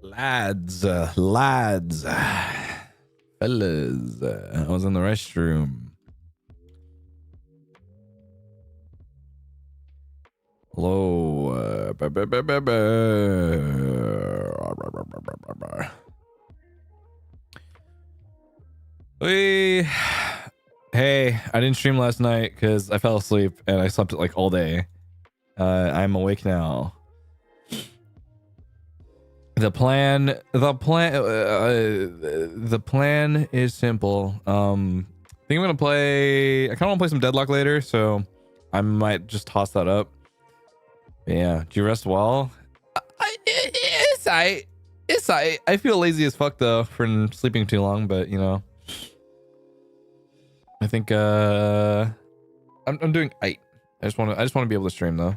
Lads, fellas, I was in the restroom. Hello. Hey, I didn't stream last night because I fell asleep and I slept like all day. I'm awake now. The plan is simple. I think I'm gonna play. I kind of want to play some Deadlock later, so I might just toss that up. But yeah, do you rest well? I feel lazy as fuck though for sleeping too long, but you know, I think I'm doing I just want to be able to stream though.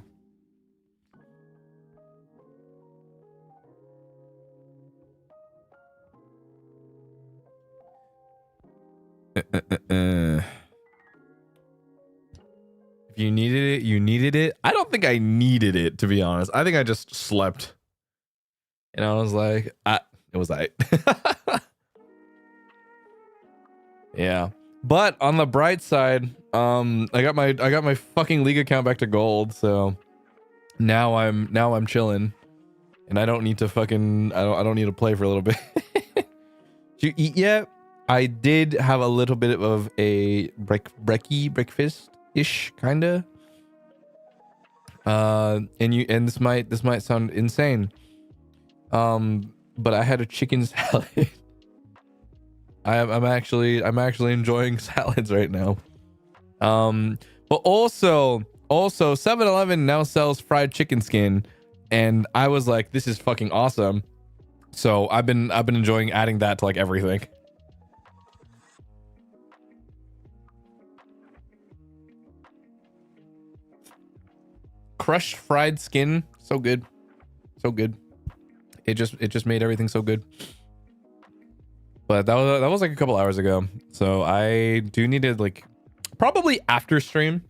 If you needed it, you needed it. I don't think I needed it, to be honest. I think I just slept. And I was like, it was I. Yeah. But on the bright side, I got my fucking league account back to gold, so now I'm chilling. And I don't need to fucking I don't need to play for a little bit. Did you eat yet? I did have a little bit of a breakfast-ish kinda. And this might sound insane. But I had a chicken salad. I'm actually enjoying salads right now. But also 7-Eleven now sells fried chicken skin, and I was like, this is fucking awesome. So I've been enjoying adding that to like everything. Crushed fried skin, so good. It just made everything so good. But that was like a couple hours ago, so I do need to like probably after stream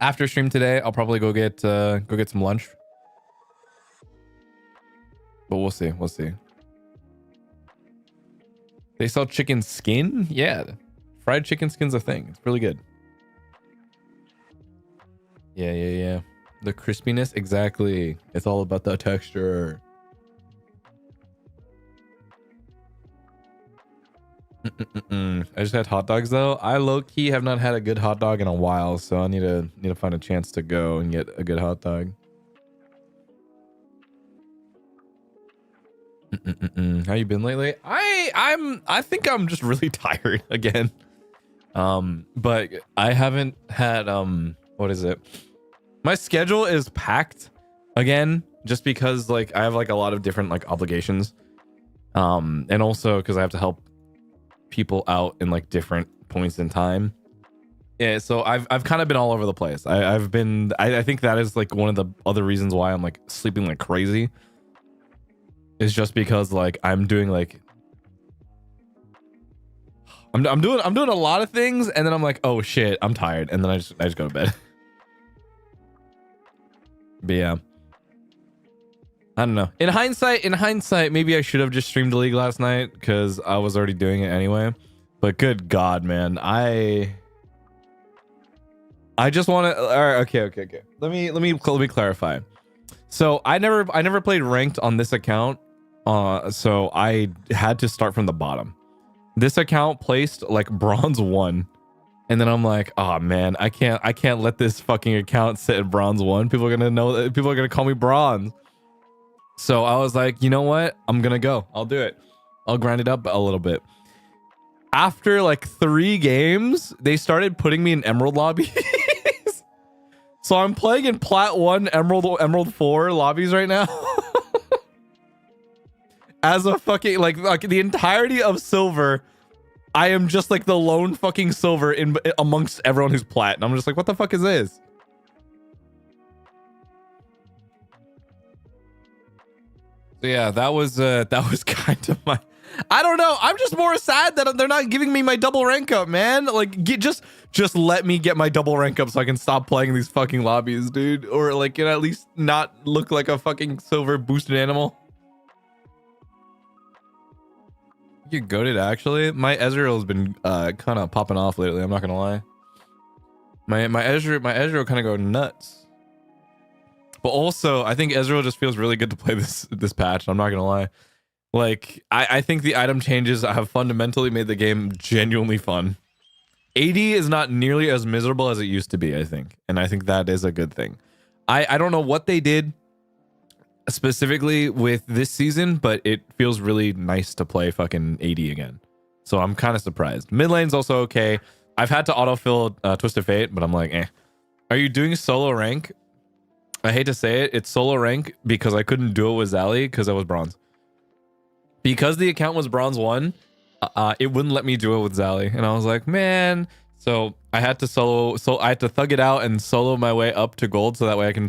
today I'll probably go get some lunch, but we'll see. They sell chicken skin. Yeah, fried chicken skin's a thing. It's really good. Yeah. The crispiness, exactly. It's all about the texture. I just had hot dogs though. I low-key have not had a good hot dog in a while, so I need to find a chance to go and get a good hot dog. How you been lately? I think I'm just really tired again. But I haven't had what is it? My schedule is packed again, just because like I have like a lot of different like obligations, and also because I have to help people out in like different points in time. Yeah, so I've kind of been all over the place. I think that is like one of the other reasons why I'm like sleeping like crazy. Is just because like I'm doing like I'm doing a lot of things, and then I'm like, oh shit, I'm tired, and then I just go to bed. But yeah, I don't know. In hindsight, maybe I should have just streamed the league last night because I was already doing it anyway. But good God, man, I just want to. All right, okay. Let me clarify. So I never played ranked on this account. So I had to start from the bottom. This account placed like bronze 1. And then I'm like, oh man, I can't let this fucking account sit at bronze 1. People are gonna call me bronze. So I was like, you know what? I'm gonna go. I'll do it. I'll grind it up a little bit. After like 3 games, they started putting me in emerald lobbies. So I'm playing in plat 1, emerald 4 lobbies right now. As a fucking like the entirety of silver, I am just like the lone fucking silver in amongst everyone who's plat, and I'm just like, what the fuck is this? So yeah, that was kind of my. I don't know. I'm just more sad that they're not giving me my double rank up, man. Like, just let me get my double rank up so I can stop playing these fucking lobbies, dude. Or like, at least not look like a fucking silver boosted animal. You goated actually. My Ezreal's been kind of popping off lately. I'm not gonna lie. My Ezreal kind of go nuts. But also, I think Ezreal just feels really good to play this patch. I'm not gonna lie. Like, I think the item changes have fundamentally made the game genuinely fun. AD is not nearly as miserable as it used to be, I think. And I think that is a good thing. I don't know what they did specifically with this season, but it feels really nice to play fucking AD again. So I'm kind of surprised. Mid lane's also okay. I've had to autofill Twisted Fate, but I'm like, eh. Are you doing solo rank? I hate to say it. It's solo rank because I couldn't do it with Zali because I was bronze. Because the account was bronze 1, it wouldn't let me do it with Zali. And I was like, man. So I had to I had to thug it out and solo my way up to gold so that way I can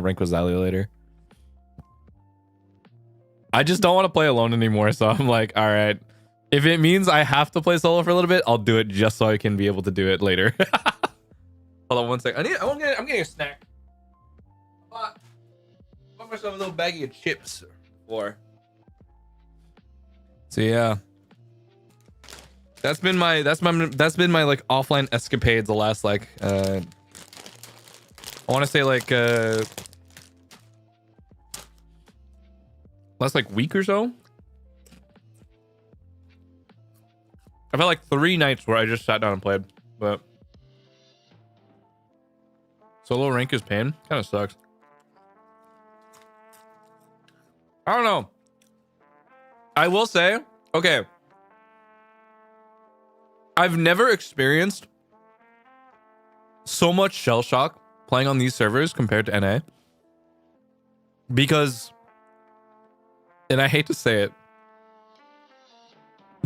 rank with Zali later. I just don't want to play alone anymore. So I'm like, all right. If it means I have to play solo for a little bit, I'll do it just so I can be able to do it later. Hold on one sec. I'm getting a snack. I bought myself a little baggie of chips for. So yeah, that's been my like offline escapades the last like I want to say like last like week or so. I've had like 3 nights where I just sat down and played, but solo rank is pain. Kind of sucks. I don't know. I will say, okay, I've never experienced so much shell shock playing on these servers compared to NA. Because, and I hate to say it,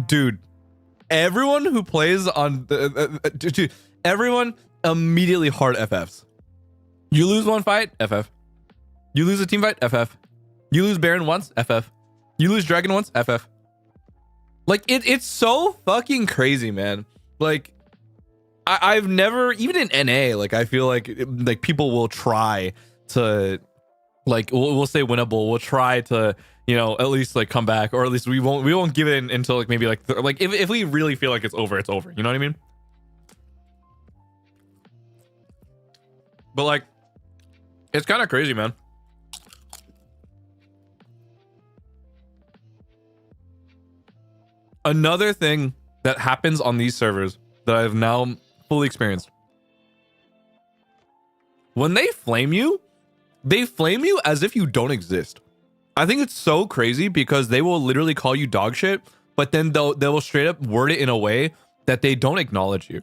dude, everyone who plays on everyone immediately hard FFs. You lose one fight, FF. You lose a team fight, FF. You lose Baron once, FF. You lose Dragon once, FF. Like, it's so fucking crazy, man. Like, I've never, even in NA, like, I feel like people will try to, like, we'll say winnable. We'll try to, you know, at least like come back, or at least we won't give it until like maybe like if we really feel like it's over, it's over. You know what I mean? But like, it's kind of crazy, man. Another thing that happens on these servers that I've now fully experienced. When they flame you as if you don't exist. I think it's so crazy because they will literally call you dog shit, but then they will straight up word it in a way that they don't acknowledge you,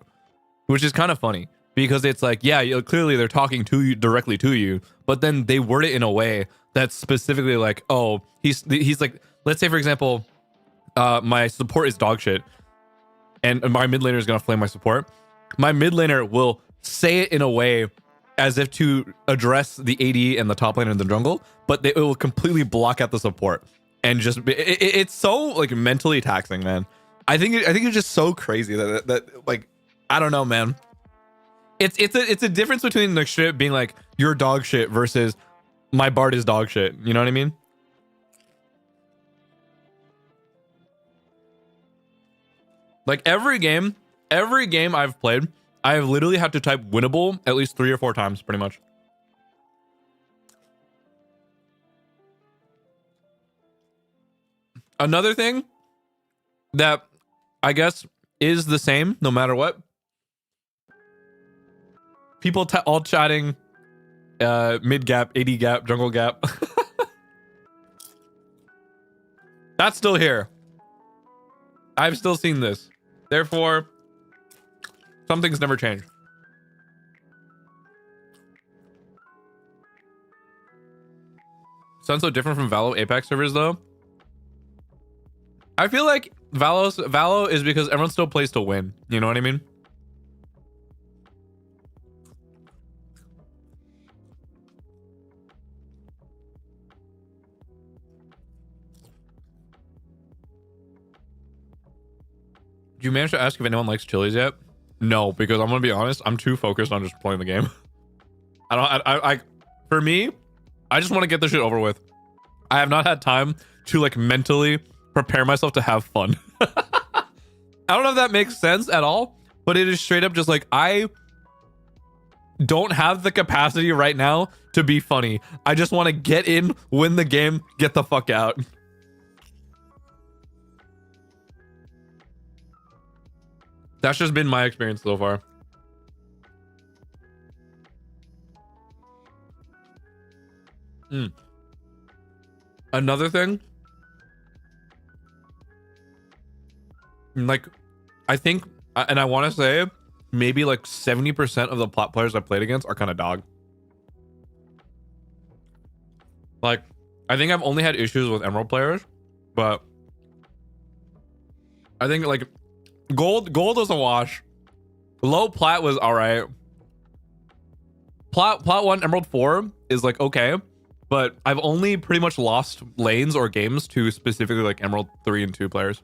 which is kind of funny because it's like, yeah, clearly they're talking to you directly to you, but then they word it in a way that's specifically like, oh, he's like, let's say for example, my support is dog shit and my mid laner is gonna flame my support. My mid laner will say it in a way as if to address the AD and the top lane and the jungle, but it will completely block out the support and just it's so like mentally taxing, man. I think it's just so crazy that like, I don't know, man. It's a difference between the shit being like you're dog shit versus my Bard is dog shit. You know what I mean? Like every game I've played, I have literally had to type winnable at least 3 or 4 times, pretty much. Another thing that I guess is the same no matter what. People all chatting mid gap, AD gap, jungle gap. That's still here. I've still seen this. Therefore, something's never changed. Sounds so different from Valo Apex servers though. I feel like Valo is because everyone still plays to win. You know what I mean? Did you manage to ask if anyone likes chilies yet? No, because I'm gonna be honest, I'm too focused on just playing the game. For me, I just want to get this shit over with. I have not had time to like mentally prepare myself to have fun. I don't know if that makes sense at all, but it is straight up just like, I don't have the capacity right now to be funny. I just want to get in, win the game, get the fuck out. That's just been my experience so far. Another thing, like, I think, and I want to say maybe like 70% of the plot players I played against are kind of dog. Like, I think I've only had issues with Emerald players, but I think like gold was a wash. Low plat was all right. Plat 1 Emerald 4 is like okay, but I've only pretty much lost lanes or games to specifically like Emerald 3 and 2 players.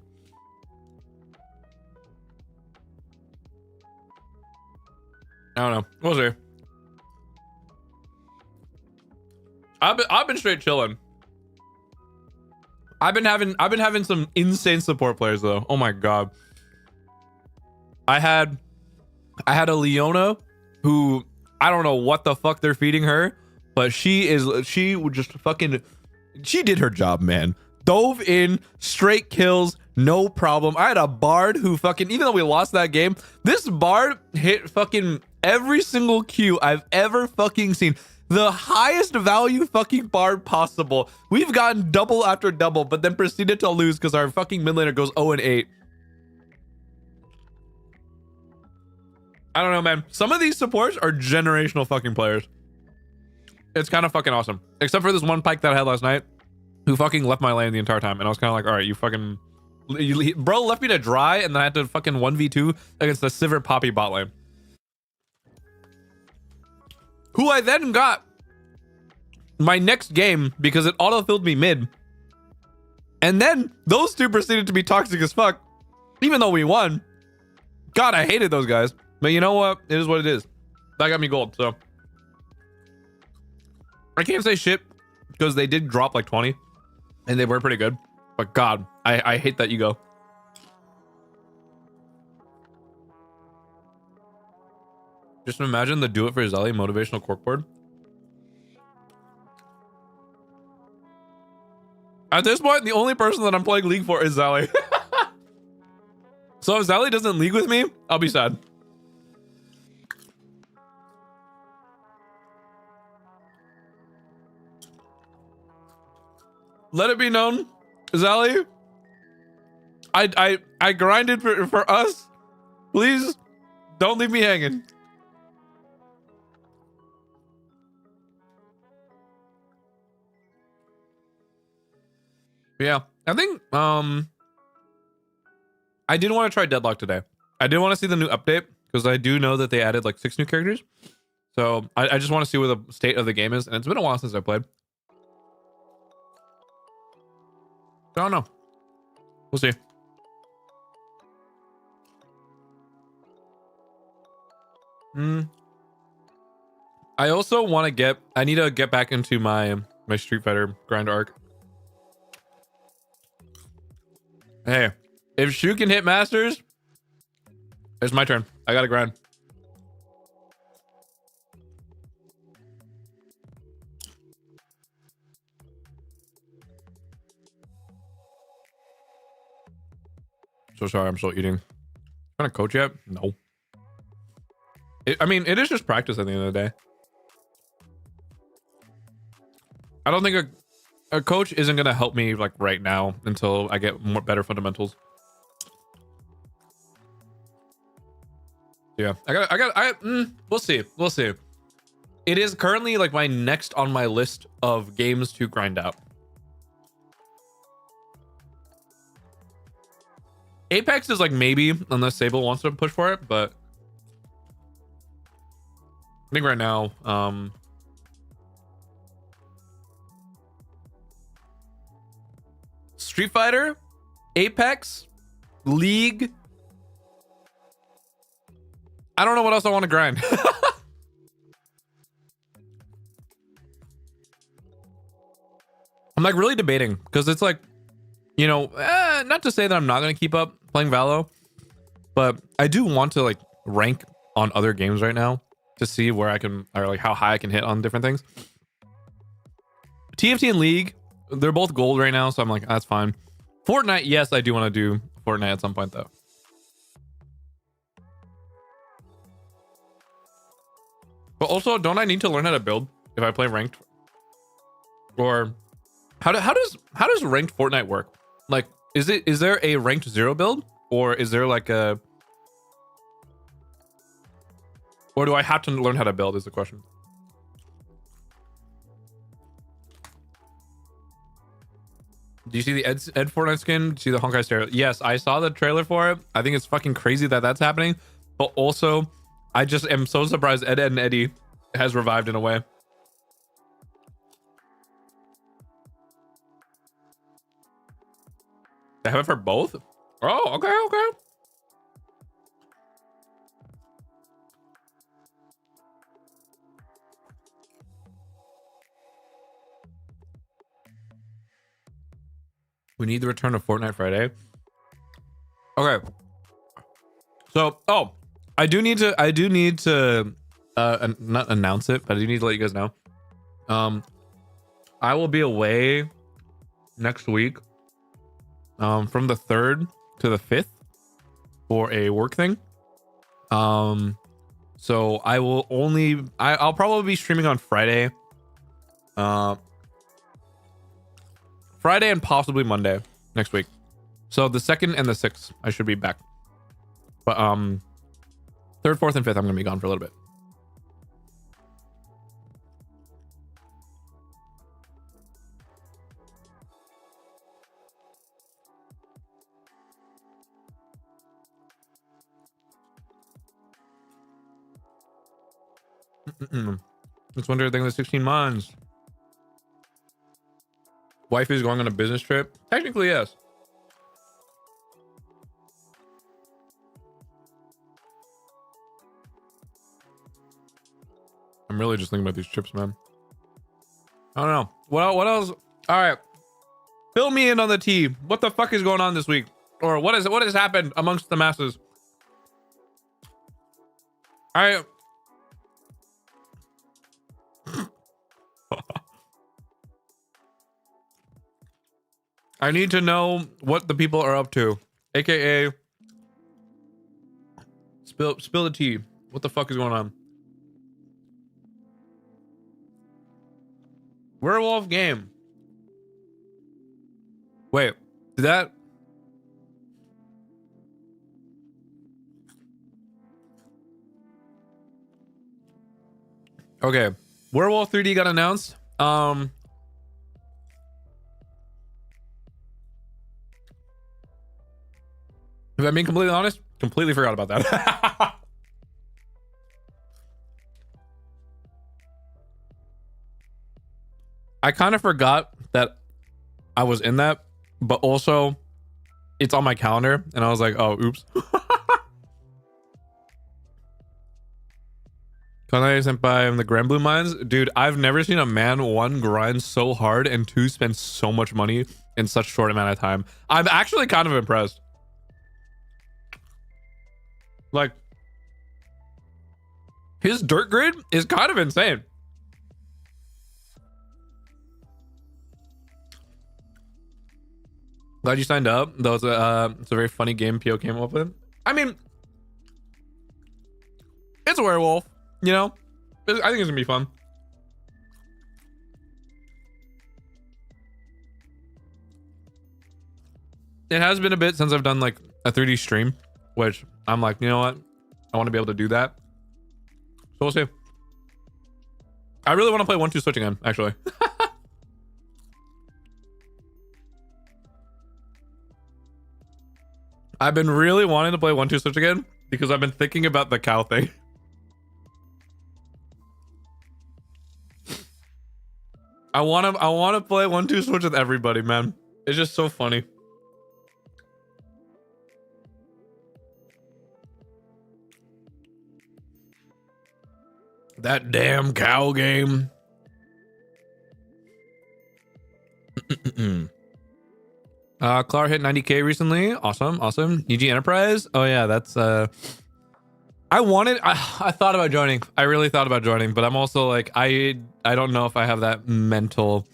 I don't know. We'll see. I've been straight chilling. I've been having some insane support players though. Oh my god. I had a Leona who I don't know what the fuck they're feeding her, but she would just fucking, she did her job, man. Dove in, straight kills, no problem. I had a Bard who fucking, even though we lost that game, this Bard hit fucking every single Q I've ever fucking seen. The highest value fucking Bard possible. We've gotten double after double, but then proceeded to lose because our fucking mid laner goes 0-8. I don't know, man. Some of these supports are generational fucking players. It's kind of fucking awesome. Except for this one Pyke that I had last night who fucking left my lane the entire time. And I was kind of like, all right, you fucking... bro left me to dry, and then I had to fucking 1v2 against the Sivir Poppy bot lane. Who I then got my next game because it auto-filled me mid. And then those two proceeded to be toxic as fuck, even though we won. God, I hated those guys. But you know what? It is what it is. That got me gold, so. I can't say shit because they did drop like 20 and they were pretty good. But God, I hate that you go. Just imagine the Do It For Zelly motivational corkboard. At this point, the only person that I'm playing League for is Zelly. So if Zelly doesn't league with me, I'll be sad. Let it be known, Zelly, I grinded for us. Please don't leave me hanging. Yeah, I think I did want to try Deadlock today. I did want to see the new update because I do know that they added like 6 new characters. So I just want to see where the state of the game is, and it's been a while since I played. I don't know. We'll see. I also want to get, I need to get back into my Street Fighter grind arc. Hey, if Shu can hit masters, it's my turn. I gotta grind. So sorry, I'm still eating. Trying to coach yet? No. I mean, it is just practice at the end of the day. I don't think a coach isn't gonna help me like right now until I get better fundamentals. Yeah, we'll see. We'll see. It is currently like my next on my list of games to grind out. Apex is like maybe, unless Sable wants to push for it, but I think right now, Street Fighter, Apex, League. I don't know what else I want to grind. I'm like really debating because it's like, you know, not to say that I'm not going to keep up playing Valo, but I do want to like rank on other games right now to see where I can, or like how high I can hit on different things. TFT and League, they're both gold right now, so I'm like, that's fine. Fortnite, yes, I do want to do Fortnite at some point though. But also, don't I need to learn how to build if I play ranked? Or how does ranked Fortnite work? Like, is there a ranked 0 build, or is there like a, or do I have to learn how to build is the question. Do you see the Ed Fortnite skin? Do you see the Honkai Star? Yes, I saw the trailer for it. I think it's fucking crazy that that's happening. But also, I just am so surprised Ed and Eddie has revived in a way. They have it for both? Oh, okay. We need the return of Fortnite Friday. Okay. So, I do need to not announce it, but I do need to let you guys know. I will be away next week, from the 3rd to the 5th for a work thing. So I will I'll probably be streaming on Friday. Friday and possibly Monday next week. So the 2nd and the 6th, I should be back. But 3rd, 4th, and 5th, I'm gonna be gone for a little bit. It's winter thing with 16 months. Wife is going on a business trip. Technically, yes. I'm really just thinking about these trips, man. I don't know. What else? All right. Fill me in on the tea. What the fuck is going on this week? Or what has happened amongst the masses? I need to know what the people are up to. AKA spill the tea. What the fuck is going on? Werewolf game. Wait, did that? Okay. Werewolf 3D got announced. If I'm being completely honest, completely forgot about that. I kind of forgot that I was in that, but also it's on my calendar and I was like, oh, oops. Kanai Senpai in the Grand Blue Mines. Dude, I've never seen a man, 1, grind so hard, and 2, spend so much money in such short amount of time. I'm actually kind of impressed. Like, his dirt grid is kind of insane. Glad you signed up. That was it's a very funny game Pio came up with. I mean, it's a werewolf, you know? I think it's gonna be fun. It has been a bit since I've done like a 3D stream, which I'm like, you know what? I want to be able to do that. So we'll see. I really want to play 1-2 Switch again, actually. I've been really wanting to play 1-2 Switch again because I've been thinking about the cow thing. I want to play 1-2 Switch with everybody, man. It's just so funny. That damn cow game. Claude hit 90K recently. Awesome. NIJISANJI Enterprise. Oh yeah, that's I thought about joining. I really thought about joining, but I'm also like I don't know if I have that mental,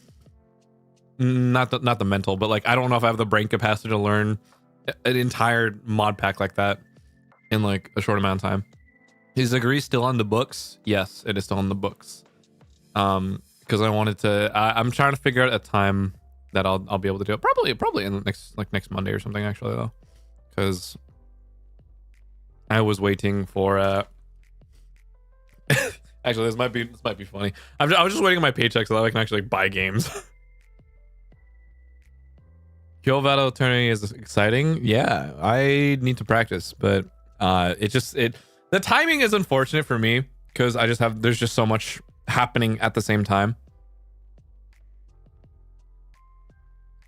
not the mental, but like I don't know if I have the brain capacity to learn an entire mod pack like that in like a short amount of time. Is the degree still on the books? Yes, it is still on the books. Because I wanted to. I'm trying to figure out a time that I'll be able to do it. Probably in the next Monday or something. Actually, though, because I was waiting for. Actually, this might be funny. I was just waiting on my paycheck so that I can actually buy games. Kill Battle Tourney is exciting. Yeah, I need to practice, but the timing is unfortunate for me because there's just so much happening at the same time.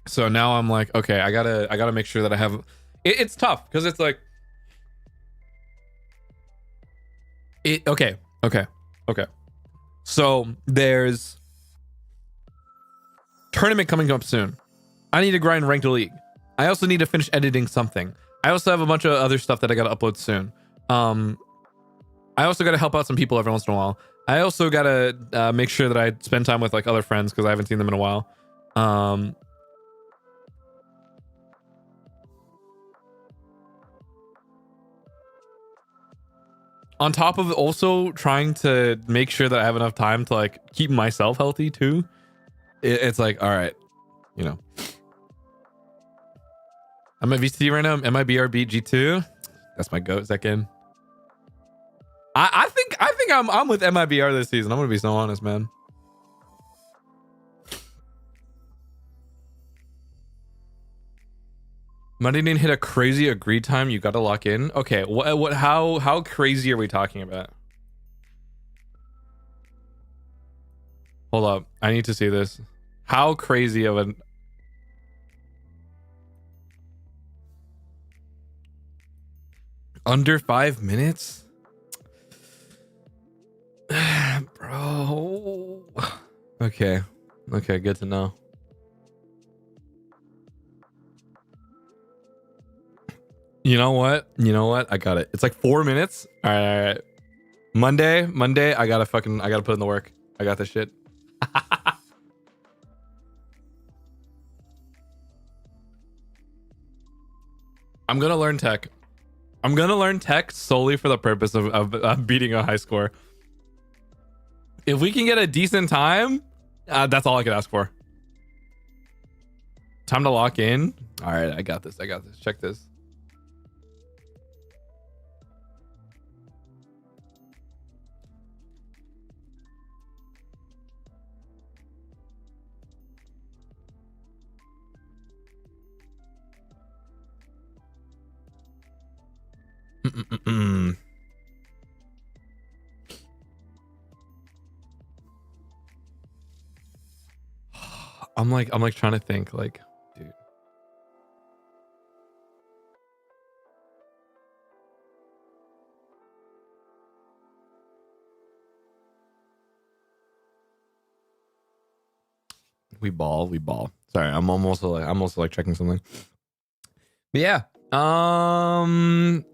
So now I'm like, okay, I gotta make sure that I have it's tough because it's like okay. So there's tournament coming up soon. I need to grind ranked league. I also need to finish editing something. I also have a bunch of other stuff that I gotta upload soon. I also gotta help out some people every once in a while. I also gotta make sure that I spend time with like other friends because I haven't seen them in a while. On top of also trying to make sure that I have enough time to like keep myself healthy too. It's like, all right, you know. I'm at VCT right now. MIBR G2. That's my goat second. I think I'm with MIBR this season. I'm gonna be so honest, man. Monday didn't hit a crazy agreed time. You got to lock in. Okay, how crazy are we talking about? Hold up, I need to see this. How crazy of an under 5 minutes? Bro. Okay, good to know. You know what? I got it. It's like 4 minutes. All right. Monday. I gotta put in the work. I got this shit. I'm gonna learn tech. I'm gonna learn tech solely for the purpose of beating a high score. If we can get a decent time, that's all I could ask for. Time to lock in. All right, I got this. Check this. I'm like trying to think, like, dude. We ball. Sorry, I'm also like checking something. But yeah.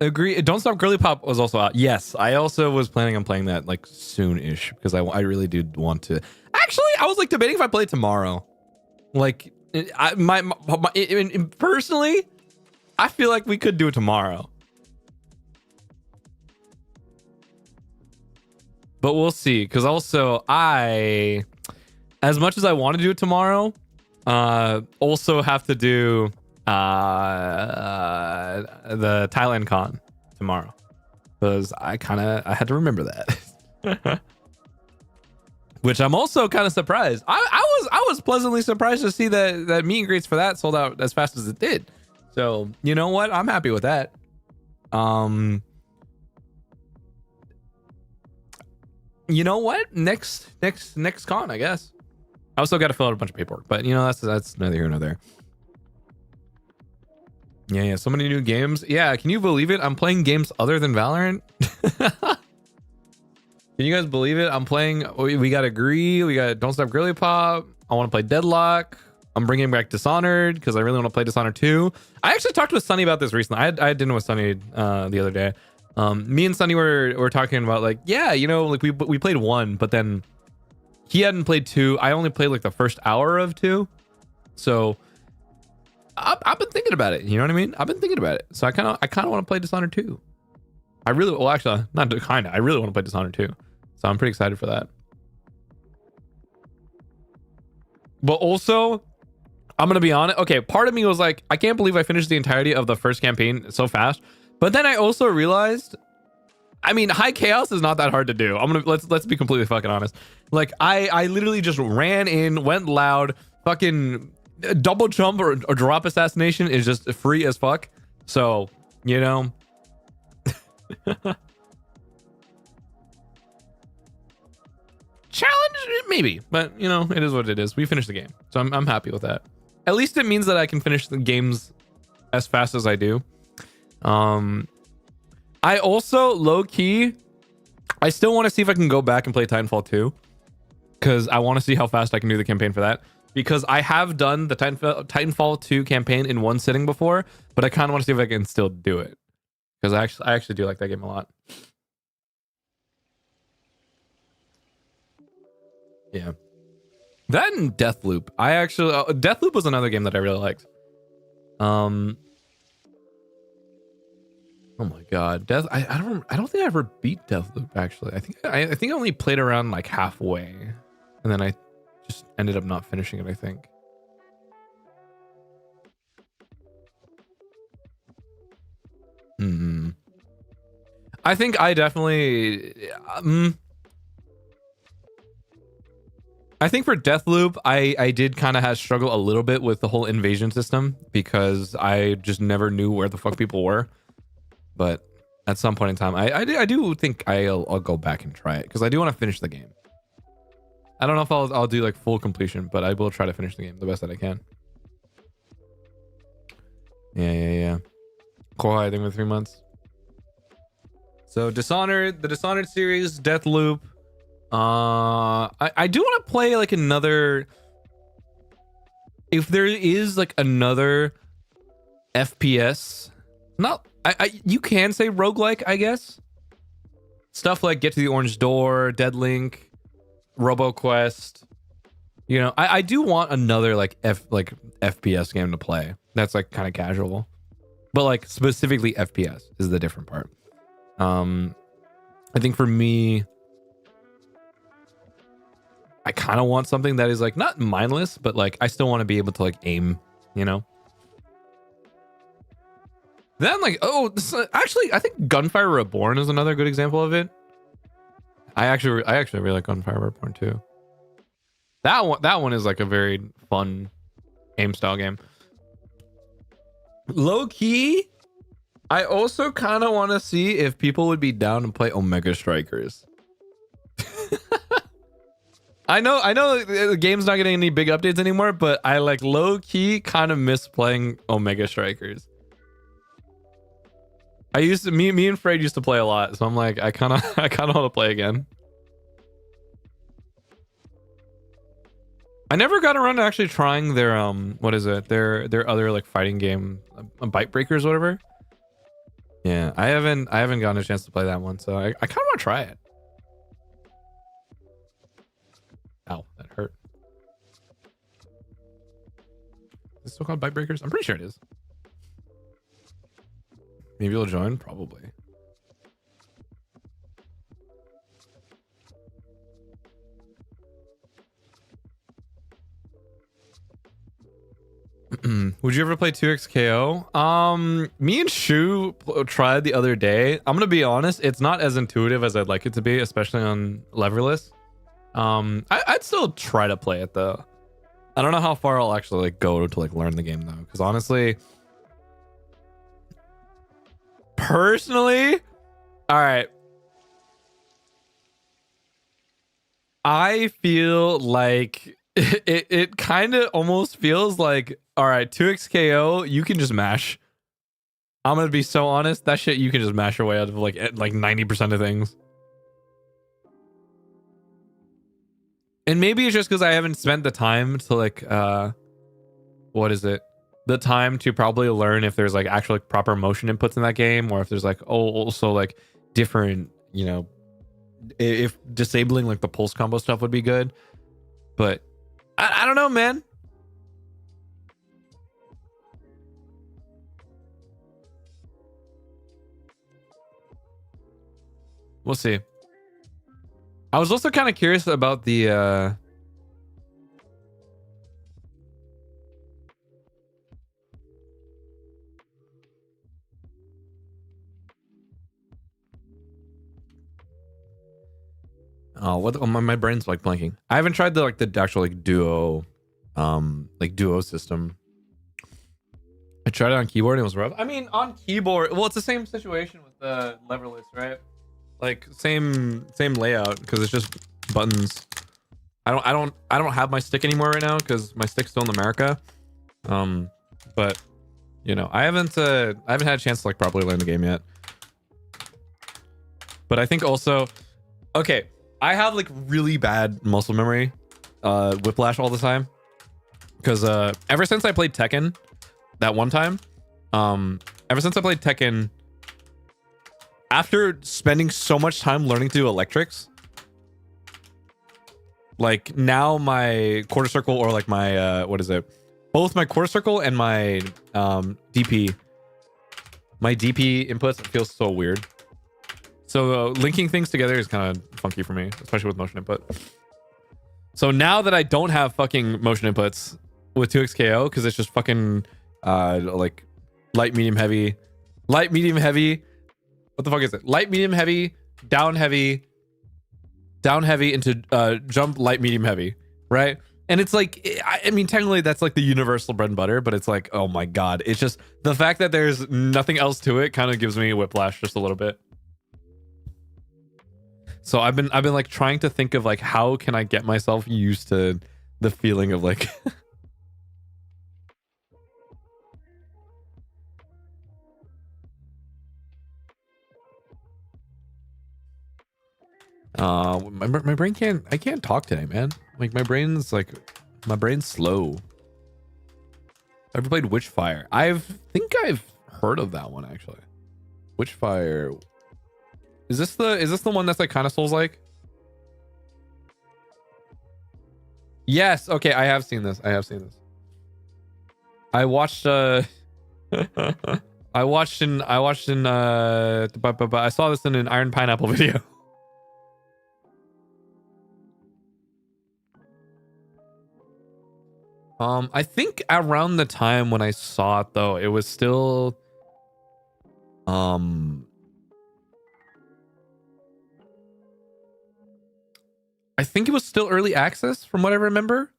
Agree. Don't Stop Girly Pop was also out. Yes, I also was planning on playing that like soon-ish because I really do want to. Actually, I was like debating if I play tomorrow. Like, personally, I feel like we could do it tomorrow. But we'll see. Because also, as much as I want to do it tomorrow, also have to do the Thailand con tomorrow. Because I had to remember that. Which I'm also kind of surprised. I was pleasantly surprised to see that meet and greets for that sold out as fast as it did. So you know what? I'm happy with that. You know what? Next con, I guess. I also got to fill out a bunch of paperwork, but you know that's neither here nor there. Yeah. So many new games. Yeah. Can you believe it? I'm playing games other than Valorant. Can you guys believe it? I'm playing. We got Agree. We got Don't Stop Girly Pop. I want to play Deadlock. I'm bringing back Dishonored because I really want to play Dishonored 2. I actually talked with Sunny about this recently. I had dinner with Sunny the other day. Me and Sunny were talking about like, yeah, you know, like we played 1, but then he hadn't played 2. I only played like the first hour of 2. So I've been thinking about it. You know what I mean? I've been thinking about it. So I kind of want to play Dishonored 2. I really, well, actually, not kind of. I really want to play Dishonored 2. So I'm pretty excited for that. But also, I'm going to be honest. Okay, part of me was like, I can't believe I finished the entirety of the first campaign so fast. But then I also realized, I mean, high chaos is not that hard to do. Let's be completely fucking honest. Like, I literally just ran in, went loud, fucking double jump or drop assassination is just free as fuck. So, you know. Challenge maybe, but you know, it is what it is. We finished the game, so I'm happy with that. At least it means that I can finish the games as fast as I do. I also low-key, I still want to see if I can go back and play Titanfall 2, because I want to see how fast I can do the campaign for that, because I have done the Titanfall 2 campaign in one sitting before, but I kind of want to see if I can still do it, because I actually do like that game a lot. Yeah. That and Deathloop. I actually Deathloop was another game that I really liked. Oh my god. I don't think I ever beat Deathloop actually. I think I only played around like halfway. And then I just ended up not finishing it, I think. I think I definitely I think for Deathloop, I did kind of struggle a little bit with the whole invasion system because I just never knew where the fuck people were. But at some point in time, I do think I'll go back and try it because I do want to finish the game. I don't know if I'll do like full completion, but I will try to finish the game the best that I can. Yeah. Cool, I think with 3 months. So Dishonored, the Dishonored series, Deathloop. I do want to play like another, if there is like another FPS, not you can say roguelike, I guess. Stuff like Get to the Orange Door, Deadlink, RoboQuest. You know, I do want another like FPS game to play. That's like kind of casual. But like specifically FPS is the different part. I think for me, I kind of want something that is like not mindless, but like I still want to be able to like aim, you know. Then like, oh, actually, I think Gunfire Reborn is another good example of it. I actually really like Gunfire Reborn too. That one is like a very fun aim style game. Low key, I also kind of want to see if people would be down to play Omega Strikers. I know the game's not getting any big updates anymore, but I like low key kind of miss playing Omega Strikers. Me and Fred used to play a lot, so I'm like I kind of want to play again. I never got around to actually trying their what is it? Their other like fighting game, Bite Breakers or whatever. Yeah, I haven't gotten a chance to play that one, so I kind of want to try it. Ow, that hurt. Is it still called Bite Breakers? I'm pretty sure it is. Maybe you'll join? Probably. Would you ever play 2XKO? Me and Shu tried the other day. I'm gonna be honest, it's not as intuitive as I'd like it to be, especially on leverless. I'd still try to play it though. I don't know how far I'll actually like go to like learn the game though, because honestly, personally, all right, I feel like it kind of almost feels like, all right, 2XKO, you can just mash. I'm gonna be so honest, that shit you can just mash your way out of like 90% of things. And maybe it's just because I haven't spent the time to like what is it? The time to probably learn if there's like actual like, proper motion inputs in that game, or if there's like also like different, you know, if disabling like the pulse combo stuff would be good. But I don't know, man. We'll see. I was also kind of curious about the oh, what my brain's like blanking. I haven't tried the like the actual like duo system. I tried it on keyboard and it was rough. I mean, on keyboard, well, it's the same situation with the leverless, right? Like same layout because it's just buttons. I don't have my stick anymore right now because my stick's still in America. But you know, I haven't had a chance to like properly learn the game yet. But I think also, okay, I have like really bad muscle memory, whiplash all the time, because ever since I played Tekken, that one time, ever since I played Tekken, after spending so much time learning to do electrics, like now my quarter circle or like my what is it? Both my quarter circle and my DP inputs feel so weird. So linking things together is kind of funky for me, especially with motion input. So now that I don't have fucking motion inputs with 2xKO, because it's just fucking like light, medium, heavy. Light, medium, heavy. What the fuck is it? Light, medium, heavy, down heavy into jump, light, medium, heavy, right? And it's like, I mean, technically that's like the universal bread and butter, but it's like, oh my God. It's just the fact that there's nothing else to it kind of gives me a whiplash just a little bit. So I've been like trying to think of like, how can I get myself used to the feeling of like my brain I can't talk today, man. Like my brain's slow. I've played Witchfire. I think I've heard of that one actually. Witchfire. Is this the one that's like kind of Souls like? Yes. Okay, I have seen this. I watched I saw this in an Iron Pineapple video. I think around the time when I saw it though, it was still I think it was still early access from what I remember.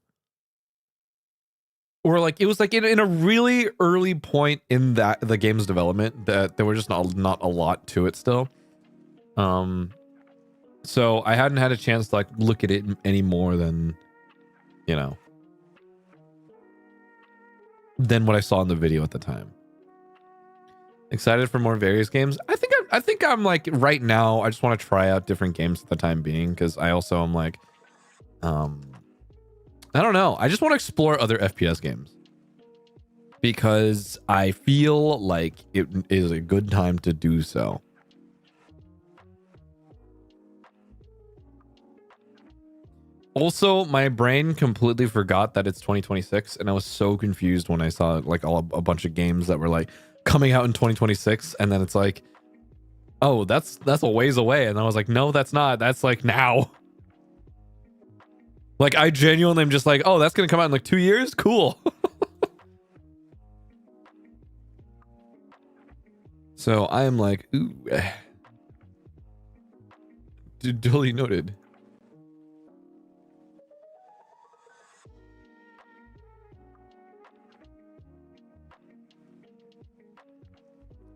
Or like it was like in a really early point in the game's development that there were just not a lot to it still. So I hadn't had a chance to like look at it any more than, you know, than what I saw in the video at the time. Excited for more various games. I think I'm like right now I just want to try out different games at the time being, because I also am like I don't know. I just want to explore other FPS games because I feel like it is a good time to do so. Also, my brain completely forgot that it's 2026, and I was so confused when I saw like a bunch of games that were like coming out in 2026, and then it's like, oh, that's a ways away, and I was like, no, that's not. That's like now. Like I genuinely am just like, oh, that's gonna come out in like 2 years. Cool. So I am like, ooh, duly noted.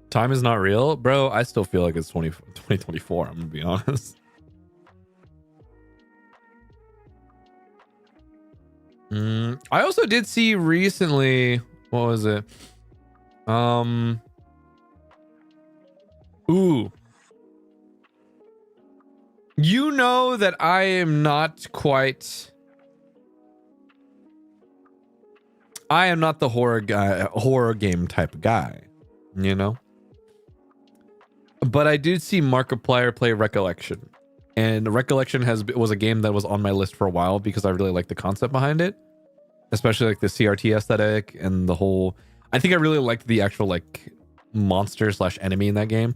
Time is not real, bro. I still feel like it's 2024. I'm gonna be honest. I also did see recently. What was it? Ooh. You know that I am not quite. I am not the horror game type of guy, you know. But I did see Markiplier play Recollection, and Recollection was a game that was on my list for a while because I really like the concept behind it, especially like the CRT aesthetic and the whole. I think I really liked the actual like monster / enemy in that game,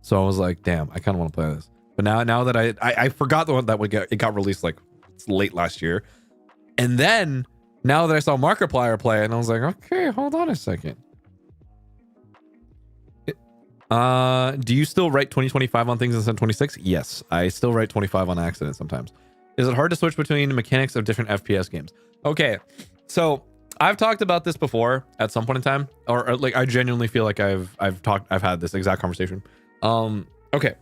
so I was like, damn, I kind of want to play this. But now that I forgot the one that it got released like late last year, and then now that I saw Markiplier play, and I was like, okay, hold on a second. Do you still write 2025 on things instead of 26? Yes, I still write 25 on accident sometimes. Is it hard to switch between mechanics of different FPS games? Okay, so I've talked about this before at some point in time, or like I genuinely feel like I've had this exact conversation. Okay,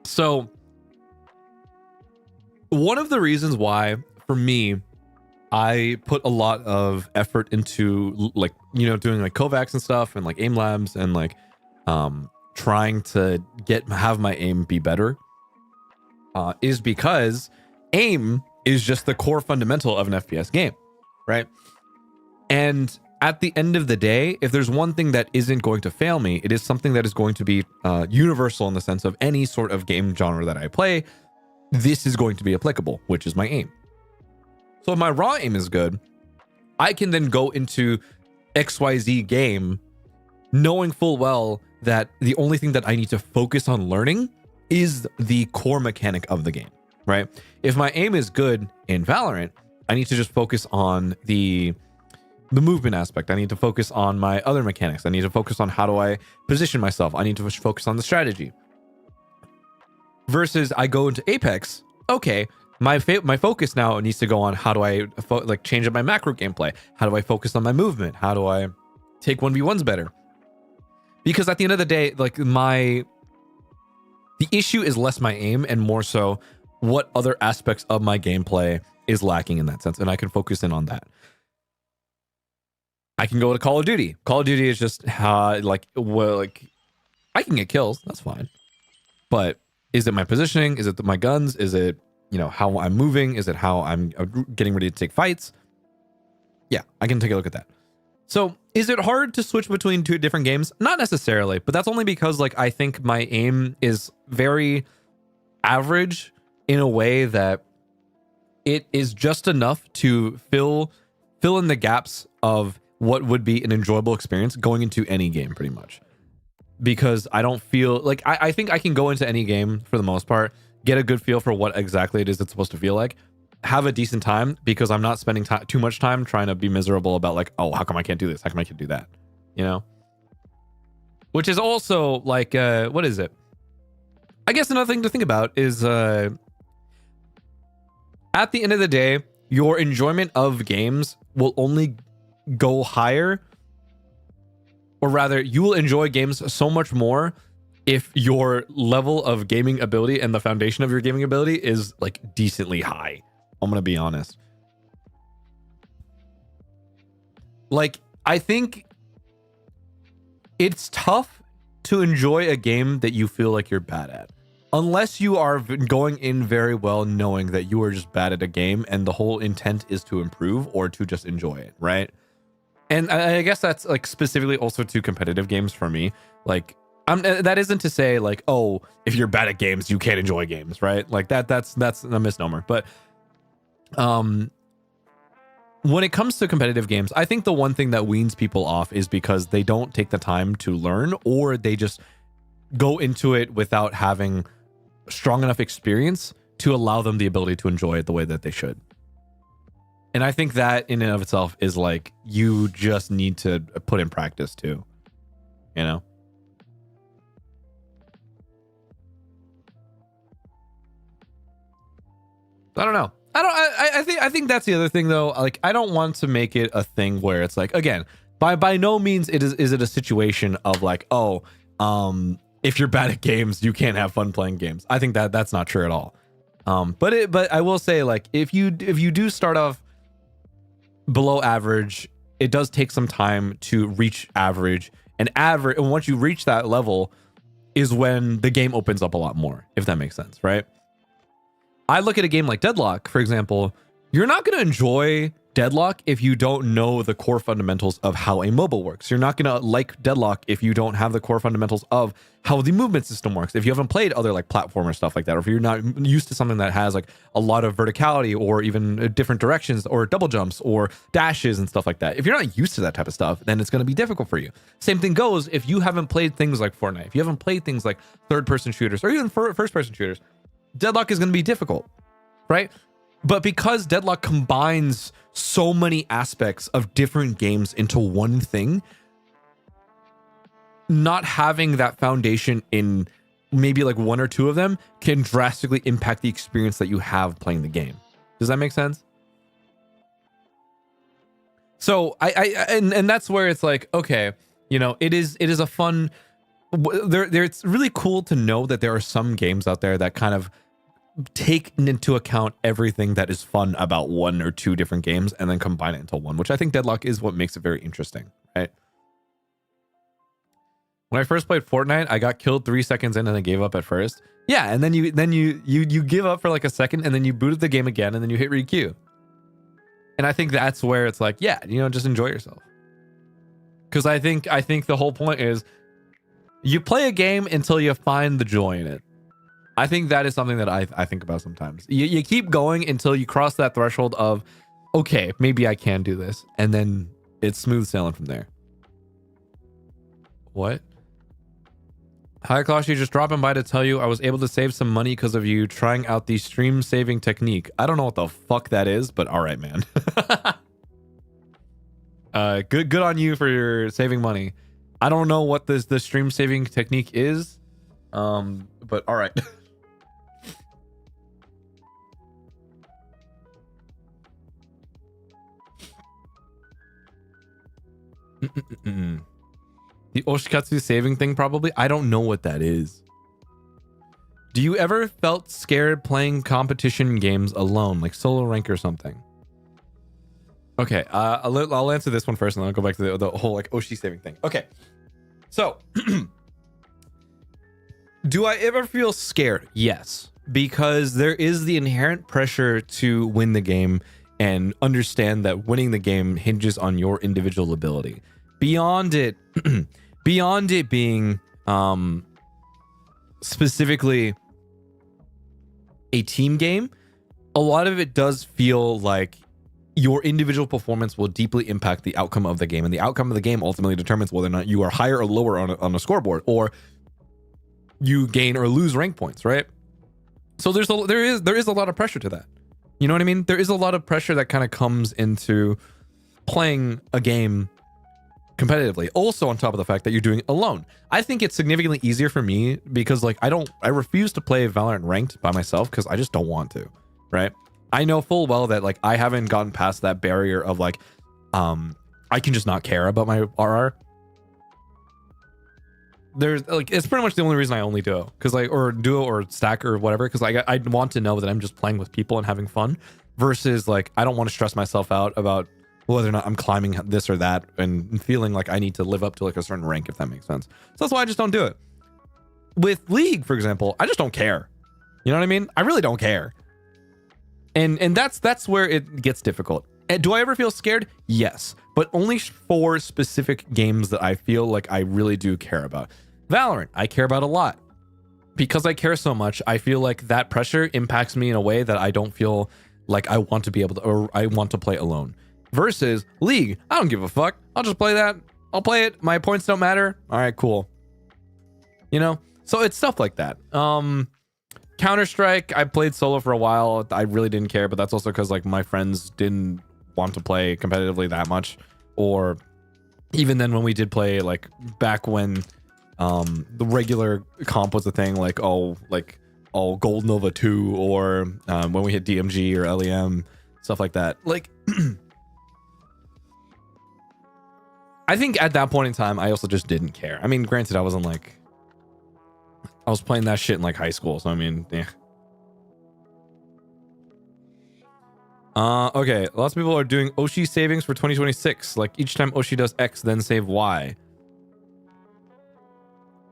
so one of the reasons why for me I put a lot of effort into like, you know, doing like Kovacs and stuff and like aim labs and like trying to have my aim be better is because aim is just the core fundamental of an FPS game, right? And at the end of the day, if there's one thing that isn't going to fail me, it is something that is going to be universal in the sense of any sort of game genre that I play. This is going to be applicable, which is my aim. So if my raw aim is good, I can then go into XYZ game knowing full well that the only thing that I need to focus on learning is the core mechanic of the game, right? If my aim is good in Valorant, I need to just focus on the movement aspect. I need to focus on my other mechanics. I need to focus on how do I position myself. I need to focus on the strategy. Versus I go into Apex, okay, my focus now needs to go on how do I change up my macro gameplay? How do I focus on my movement? How do I take 1v1s better? Because at the end of the day, like the issue is less my aim and more so what other aspects of my gameplay is lacking in that sense, and I can focus in on that. I can go to Call of Duty. Call of Duty is just I can get kills, that's fine. But is it my positioning? Is it my guns? Is it, you know, how I'm moving? Is it how I'm getting ready to take fights? Yeah, I can take a look at that. So is it hard to switch between two different games? Not necessarily, but that's only because like I think my aim is very average in a way that it is just enough to fill in the gaps of what would be an enjoyable experience going into any game pretty much. Because I don't feel like I think I can go into any game for the most part, get a good feel for what exactly it is it's supposed to feel like, have a decent time because I'm not spending too much time trying to be miserable about like, oh, how come I can't do this? How come I can't do that? You know? Which is also like, what is it? I guess another thing to think about is at the end of the day, your enjoyment of games will only go higher, or rather you will enjoy games so much more if your level of gaming ability and the foundation of your gaming ability is like decently high. I'm gonna be honest. Like, I think it's tough to enjoy a game that you feel like you're bad at, unless you are going in very well knowing that you are just bad at a game and the whole intent is to improve or to just enjoy it, right? And I guess that's like specifically also to competitive games for me. Like, that isn't to say like, oh, if you're bad at games, you can't enjoy games, right? Like that's a misnomer. But when it comes to competitive games, I think the one thing that weans people off is because they don't take the time to learn, or they just go into it without having strong enough experience to allow them the ability to enjoy it the way that they should. And I think that in and of itself is like, you just need to put in practice too, you know? I don't know. I think that's the other thing though. Like, I don't want to make it a thing where it's like, again, by no means is it a situation of like, oh, if you're bad at games, you can't have fun playing games. I think that's not true at all. But I will say, like, if you do start off below average, it does take some time to reach average, and once you reach that level is when the game opens up a lot more, if that makes sense, right? I look at a game like Deadlock, for example. You're not going to enjoy Deadlock if you don't know the core fundamentals of how a mobile works. You're not gonna like Deadlock if you don't have the core fundamentals of how the movement system works. If you haven't played other like platformer stuff like that, or if you're not used to something that has like a lot of verticality or even different directions or double jumps or dashes and stuff like that. If you're not used to that type of stuff, then it's gonna be difficult for you. Same thing goes if you haven't played things like Fortnite, if you haven't played things like third-person shooters or even first-person shooters, Deadlock is gonna be difficult, right? But because Deadlock combines so many aspects of different games into one thing, not having that foundation in maybe like one or two of them can drastically impact the experience that you have playing the game. Does that make sense? So and that's where it's like, okay, you know, it is a fun it's really cool to know that there are some games out there that kind of take into account everything that is fun about one or two different games and then combine it into one, which I think Deadlock is what makes it very interesting, right? When I first played Fortnite, I got killed 3 seconds in and I gave up at first. Yeah, and then you give up for like a second and then you boot up the game again and then you hit requeue. And I think that's where it's like, yeah, you know, just enjoy yourself. Because I think the whole point is you play a game until you find the joy in it. I think that is something that I think about sometimes. You keep going until you cross that threshold of, okay, maybe I can do this. And then it's smooth sailing from there. What? Hi, Claude, just dropping by to tell you I was able to save some money because of you trying out the stream saving technique. I don't know what the fuck that is, but all right, man. Good on you for your saving money. I don't know what the stream saving technique is, but all right. The Oshikatsu saving thing, probably. I don't know what that is. Do you ever felt scared playing competition games alone, like solo rank or something? Okay, I'll answer this one first, and then I'll go back to the whole like Oshi saving thing. Okay, so do I ever feel scared? Yes, because there is the inherent pressure to win the game and understand that winning the game hinges on your individual ability. Beyond it being specifically a team game, a lot of it does feel like your individual performance will deeply impact the outcome of the game, and the outcome of the game ultimately determines whether or not you are higher or lower on a scoreboard, or you gain or lose rank points, right? So there is a lot of pressure to that. You know what I mean? There is a lot of pressure that kind of comes into playing a game competitively. Also, on top of the fact that you're doing it alone, I think it's significantly easier for me because like I refuse to play Valorant ranked by myself because I just don't want to, right? I know full well that like I haven't gotten past that barrier of like I can just not care about my RR. There's like, it's pretty much the only reason I only duo, because like, or duo or stack or whatever, because like I want to know that I'm just playing with people and having fun, versus like I don't want to stress myself out about whether or not I'm climbing this or that and feeling like I need to live up to like a certain rank, if that makes sense. So that's why I just don't do it. With League, for example, I just don't care. You know what I mean? I really don't care. And that's where it gets difficult. And do I ever feel scared? Yes, but only for specific games that I feel like I really do care about. Valorant, I care about a lot. Because I care so much, I feel like that pressure impacts me in a way that I don't feel like I want to be able to, or I want to play alone. Versus League, I don't give a fuck. I'll just play that. I'll play it. My points don't matter. All right, cool. You know? So it's stuff like that. Counter-Strike, I played solo for a while. I really didn't care, but that's also because like my friends didn't want to play competitively that much. Or even then when we did play, like back when the regular comp was a thing, like Gold Nova 2, or when we hit DMG or LEM, stuff like that. Like I think at that point in time, I also just didn't care. I mean, granted, I was playing that shit in like high school, so I mean, yeah. Okay, lots of people are doing Oshi savings for 2026. Like each time Oshi does X, then save Y.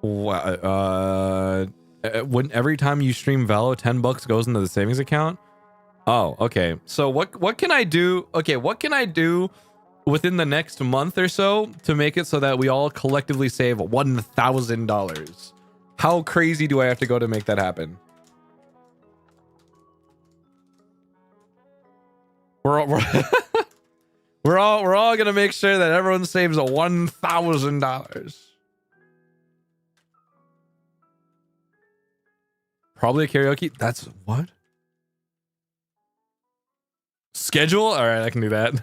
When every time you stream Valo, $10 goes into the savings account? Oh, okay. So what can I do? Okay, what can I do within the next month or so to make it so that we all collectively save $1,000? How crazy do I have to go to make that happen? We're all, we're all gonna make sure that everyone saves $1,000. Probably a karaoke. That's what? Schedule? All right, I can do that.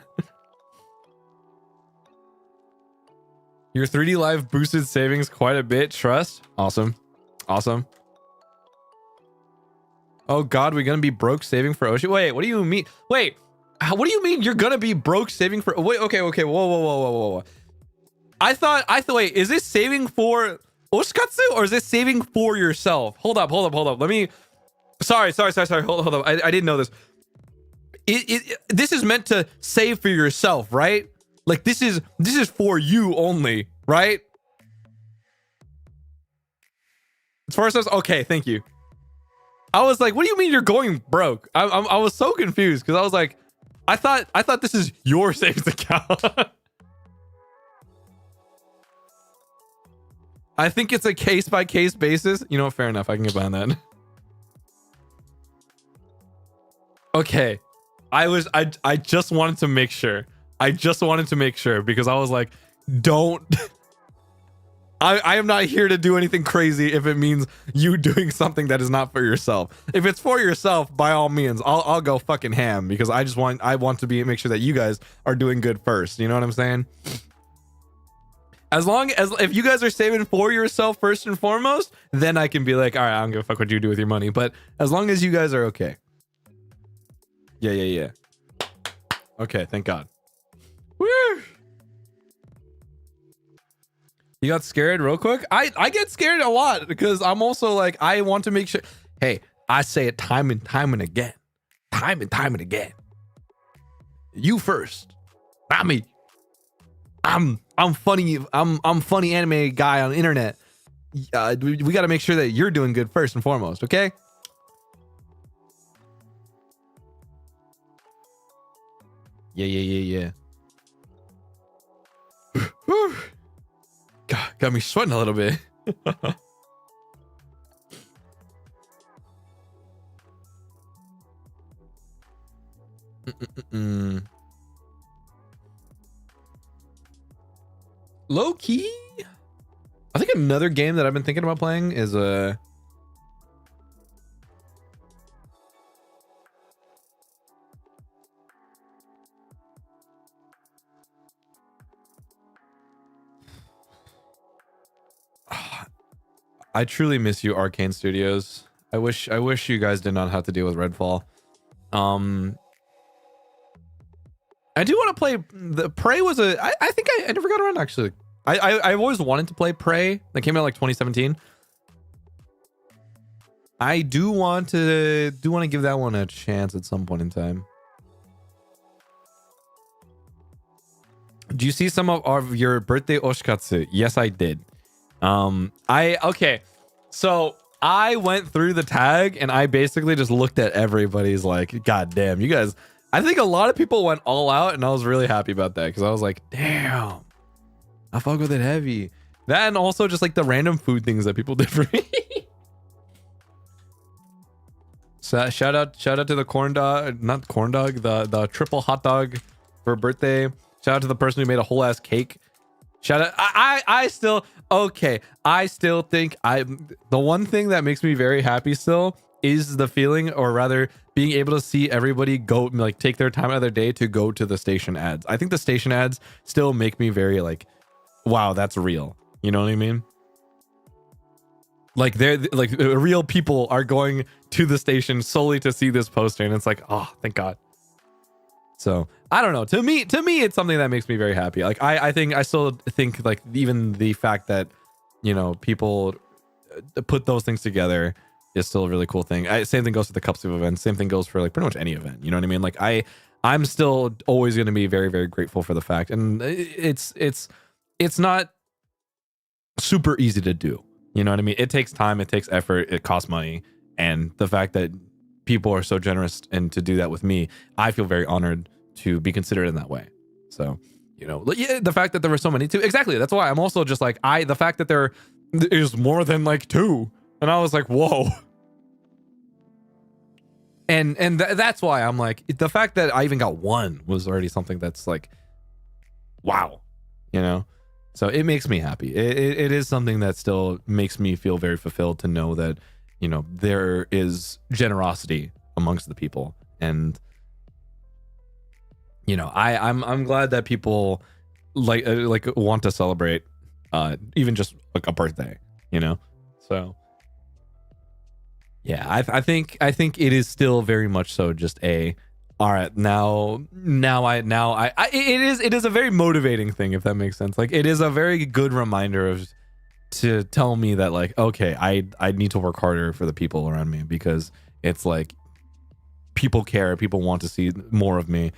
Your 3D Live boosted savings quite a bit. Trust. Awesome. Awesome. Oh God, we're gonna be broke saving for Oshi. Wait, what do you mean? Wait, what do you mean you're gonna be broke saving for? Wait, okay. Whoa. I thought. Wait, is this saving for Oshikatsu or is this saving for yourself? Hold up. Let me. Sorry. Hold up. I didn't know this. This is meant to save for yourself, right? Like this is for you only, right? As far as okay, thank you. I was like, what do you mean you're going broke? I was so confused because I was like, I thought this is your savings account. I think it's a case by case basis. You know what? Fair enough. I can get behind that. Okay. I just wanted to make sure. Because I was like, don't. I am not here to do anything crazy if it means you doing something that is not for yourself. If it's for yourself, by all means, I'll go fucking ham because I want to make sure that you guys are doing good first. You know what I'm saying? As long as if you guys are saving for yourself first and foremost, then I can be like, all right, I don't give a fuck what you do with your money. But as long as you guys are okay. Yeah. Okay, thank God. Woo! You got scared real quick? I get scared a lot because I'm also like, I want to make sure. Hey, I say it time and time and again. Time and again. You first. Not me. I'm funny. I'm funny anime guy on the internet. We got to make sure that you're doing good first and foremost, okay? Yeah. Got me sweating a little bit. Low key, I think another game that I've been thinking about playing is I truly miss you, Arcane Studios. I wish you guys did not have to deal with Redfall. I do want to play the Prey was I think I never got around actually. I've always wanted to play Prey. That came out like 2017. I do want to give that one a chance at some point in time. Do you see some of your birthday oshikatsu? Yes, I did. Okay. So I went through the tag and I basically just looked at everybody's like, God damn, you guys. I think a lot of people went all out and I was really happy about that because I was like, damn, I fuck with it heavy. That and also just like the random food things that people did for me. So shout out to the the triple hot dog for birthday. Shout out to the person who made a whole ass cake. Shout out. I still think the one thing that makes me very happy still is the feeling, or rather being able to see everybody go like take their time out of their day to go to the station ads. I think the station ads still make me very like, wow, that's real. You know what I mean? Like they're like real people are going to the station solely to see this poster, and it's like, oh, thank God. So I don't know. To me, it's something that makes me very happy. Like I still think like even the fact that, you know, people put those things together is still a really cool thing. Same thing goes for the Cup Soup event. Same thing goes for like pretty much any event. You know what I mean? Like I'm still always going to be very, very grateful for the fact, and it's not super easy to do. You know what I mean? It takes time, it takes effort, it costs money, and the fact that people are so generous and to do that with me, I feel very honored to be considered in that way. So, you know, yeah, the fact that there were so many too. Exactly. That's why I'm also just like, the fact that there is more than like 2. And I was like, whoa. And that's why I'm like, the fact that I even got 1 was already something that's like, wow, you know? So it makes me happy. It is something that still makes me feel very fulfilled to know that, you know, there is generosity amongst the people. And, you know, I'm glad that people like want to celebrate even just like a birthday, you know? So yeah, I think it is still very much so just all right, it is a very motivating thing, if that makes sense. Like, it is a very good reminder to tell me that, like, okay, I need to work harder for the people around me, because it's like people care, people want to see more of me.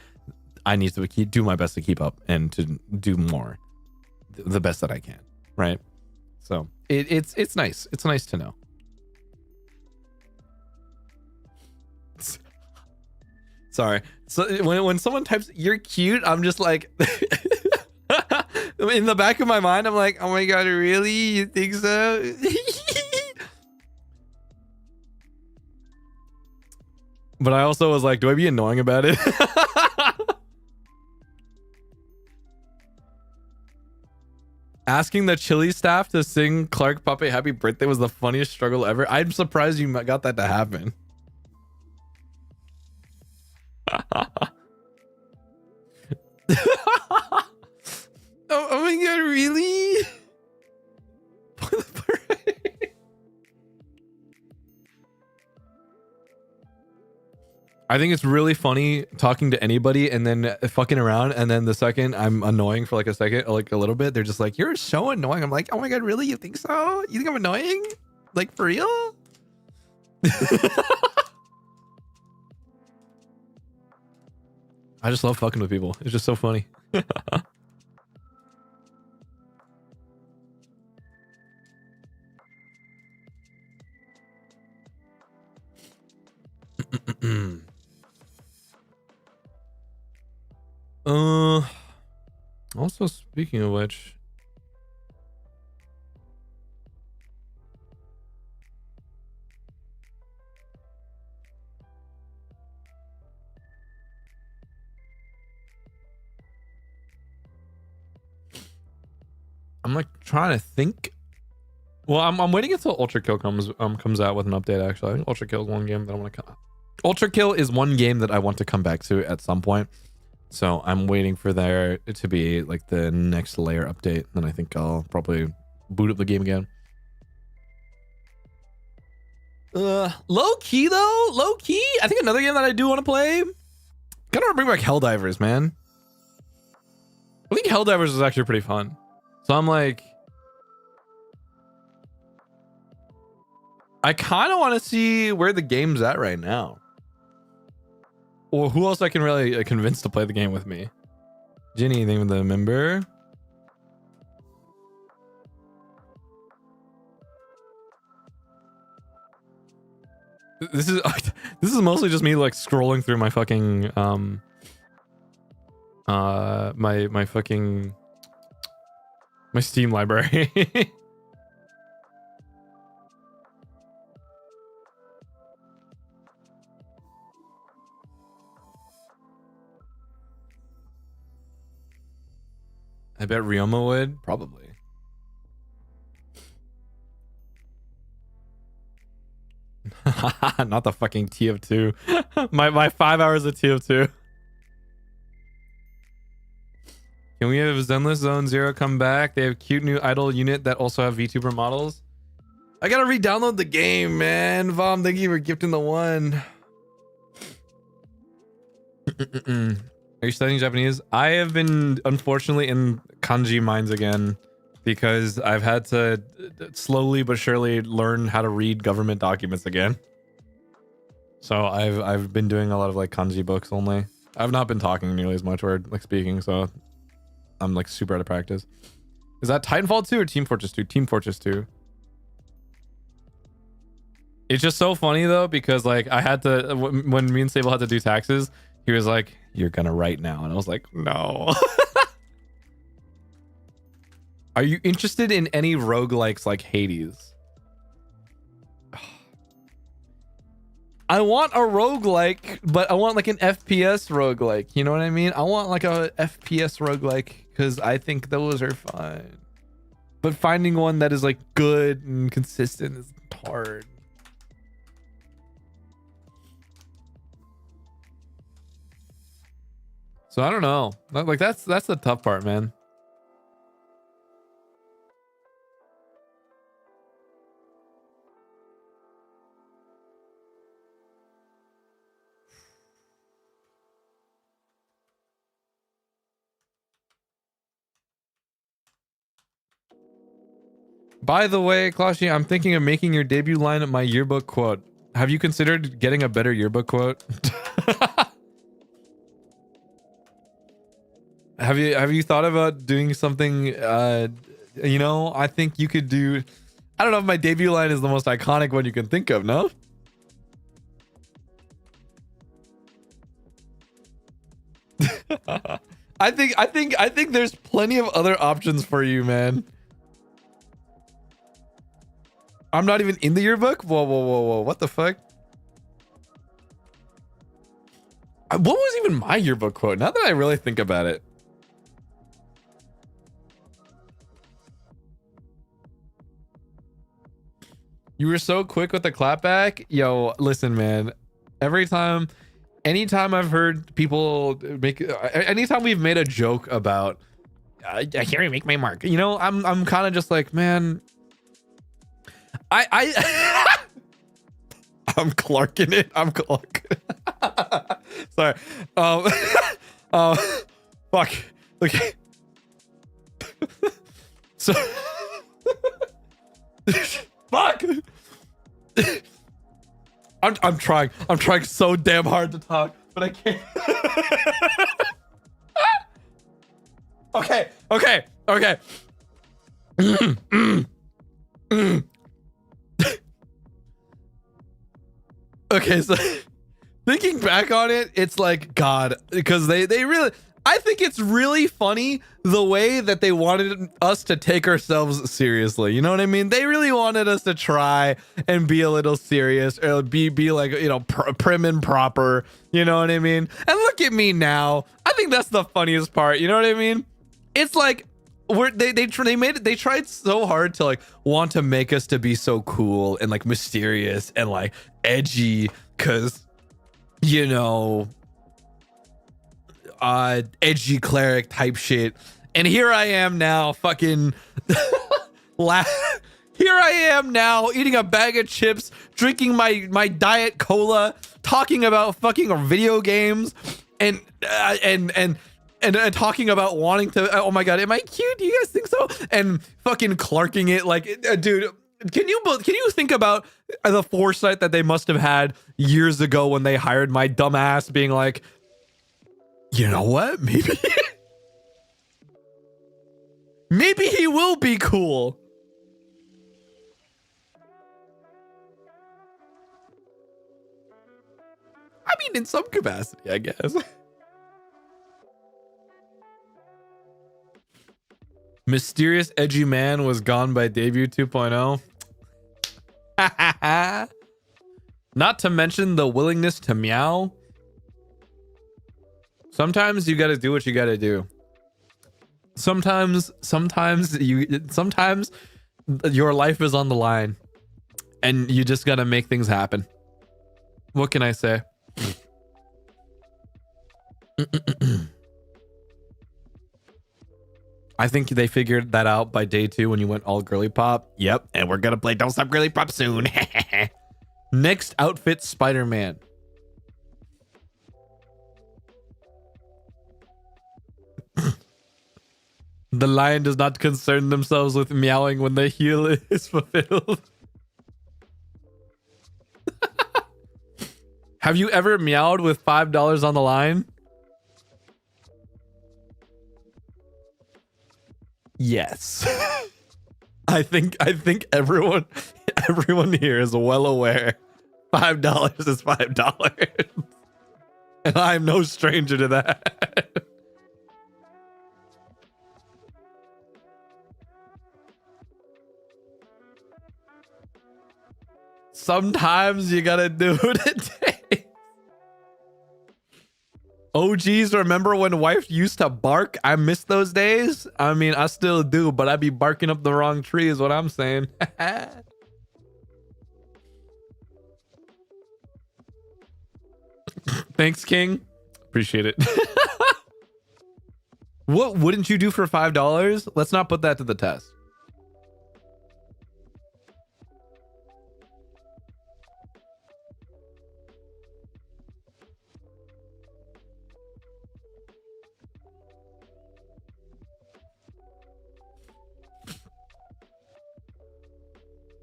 I need to do my best to keep up and to do more, the best that I can, right? So it's nice. It's nice to know. Sorry. So when someone types "you're cute," I'm just like, in the back of my mind, I'm like, oh my god, really? You think so? But I also was like, do I be annoying about it? Asking the Chili staff to sing Clark Puppet "Happy Birthday" was the funniest struggle ever. I'm surprised you got that to happen. Oh my god, really? I think it's really funny talking to anybody and then fucking around, and then the second I'm annoying for like a second, like a little bit, they're just like, you're so annoying. I'm like, oh my god, really? You think so? You think I'm annoying? Like, for real? I just love fucking with people. It's just so funny. Also, speaking of which, I'm like trying to think. Well, I'm waiting until Ultra Kill comes out with an update. Actually, I think Ultra Kill is one game that I want to come. Ultra Kill is one game that I want to come back to at some point. So I'm waiting for there to be like the next layer update. Then I think I'll probably boot up the game again. Low key though, low key. I think another game that I do want to play. Gotta bring back Helldivers, man. I think Helldivers is actually pretty fun. So I'm like, I kind of want to see where the game's at right now. Or who else I can really convince to play the game with me. Ginny, anything with the member? This is mostly just me like scrolling through my fucking my Steam library. I bet Ryoma would, probably. Not the fucking T of 2. my 5 hours of T of 2. Can we have Zenless Zone Zero come back? They have cute new idol unit that also have VTuber models. I gotta re-download the game, man. Vom, thank you for gifting the 1. Are you studying Japanese? I have been, unfortunately, in kanji minds again because I've had to slowly but surely learn how to read government documents again. So I've been doing a lot of like kanji books only. I've not been talking nearly as much or like speaking, so I'm like super out of practice. Is that Titanfall 2 or Team Fortress 2? Team Fortress 2. It's just so funny though, because like I had to, when me and Sable had to do taxes, he was like, "You're gonna write now," and I was like, "No." Are you interested in any roguelikes like Hades? I want a roguelike, but I want like an FPS roguelike. You know what I mean? I want like a FPS roguelike because I think those are fun. But finding one that is like good and consistent is hard. So I don't know. Like that's the tough part, man. By the way, Klashi, I'm thinking of making your debut line my yearbook quote. Have you considered getting a better yearbook quote? Have you thought about doing something? You know, I think you could do. I don't know if my debut line is the most iconic one you can think of. No. I think there's plenty of other options for you, man. I'm not even in the yearbook. Whoa! What the fuck? What was even my yearbook quote? Now that I really think about it. You were so quick with the clapback. Yo, listen, man. Anytime I've heard people anytime we've made a joke about, here I make my mark. You know, I'm kind of just like, man, I'm Clarking it. I'm Clark. Sorry. Fuck. Okay. So. Fuck. I'm trying so damn hard to talk, but I can't. Okay. Okay, so thinking back on it, it's like, God, because they really, I think it's really funny the way that they wanted us to take ourselves seriously. You know what I mean? They really wanted us to try and be a little serious, or be like, you know, prim and proper. You know what I mean? And look at me now. I think that's the funniest part. You know what I mean? It's like they tried so hard to like want to make us to be so cool and like mysterious and like edgy, because, you know, edgy cleric type shit. And here I am now fucking here I am now eating a bag of chips, drinking my diet cola, talking about fucking video games, and talking about wanting to, oh my God, am I cute? Do you guys think so? And fucking Clarking it like, dude, can you think about the foresight that they must have had years ago when they hired my dumb ass, being like, you know what? Maybe he will be cool. I mean, in some capacity, I guess. Mysterious edgy man was gone by debut 2.0. Not to mention the willingness to meow. Sometimes you got to do what you got to do. Sometimes your life is on the line and you just got to make things happen. What can I say? I think they figured that out by day 2 when you went all girly pop. Yep, and we're gonna play Don't Stop Girly Pop soon. Next outfit, Spider-Man. The lion does not concern themselves with meowing when the heel is fulfilled. Have you ever meowed with $5 on the line? Yes. I think everyone Everyone here is well aware $5 is $5. And I'm no stranger to that. Sometimes you gotta do what it takes. OGs, remember when wife used to bark? I miss those days. I mean, I still do, but I be barking up the wrong tree is what I'm saying. Thanks, King. Appreciate it. What wouldn't you do for $5? Let's not put that to the test.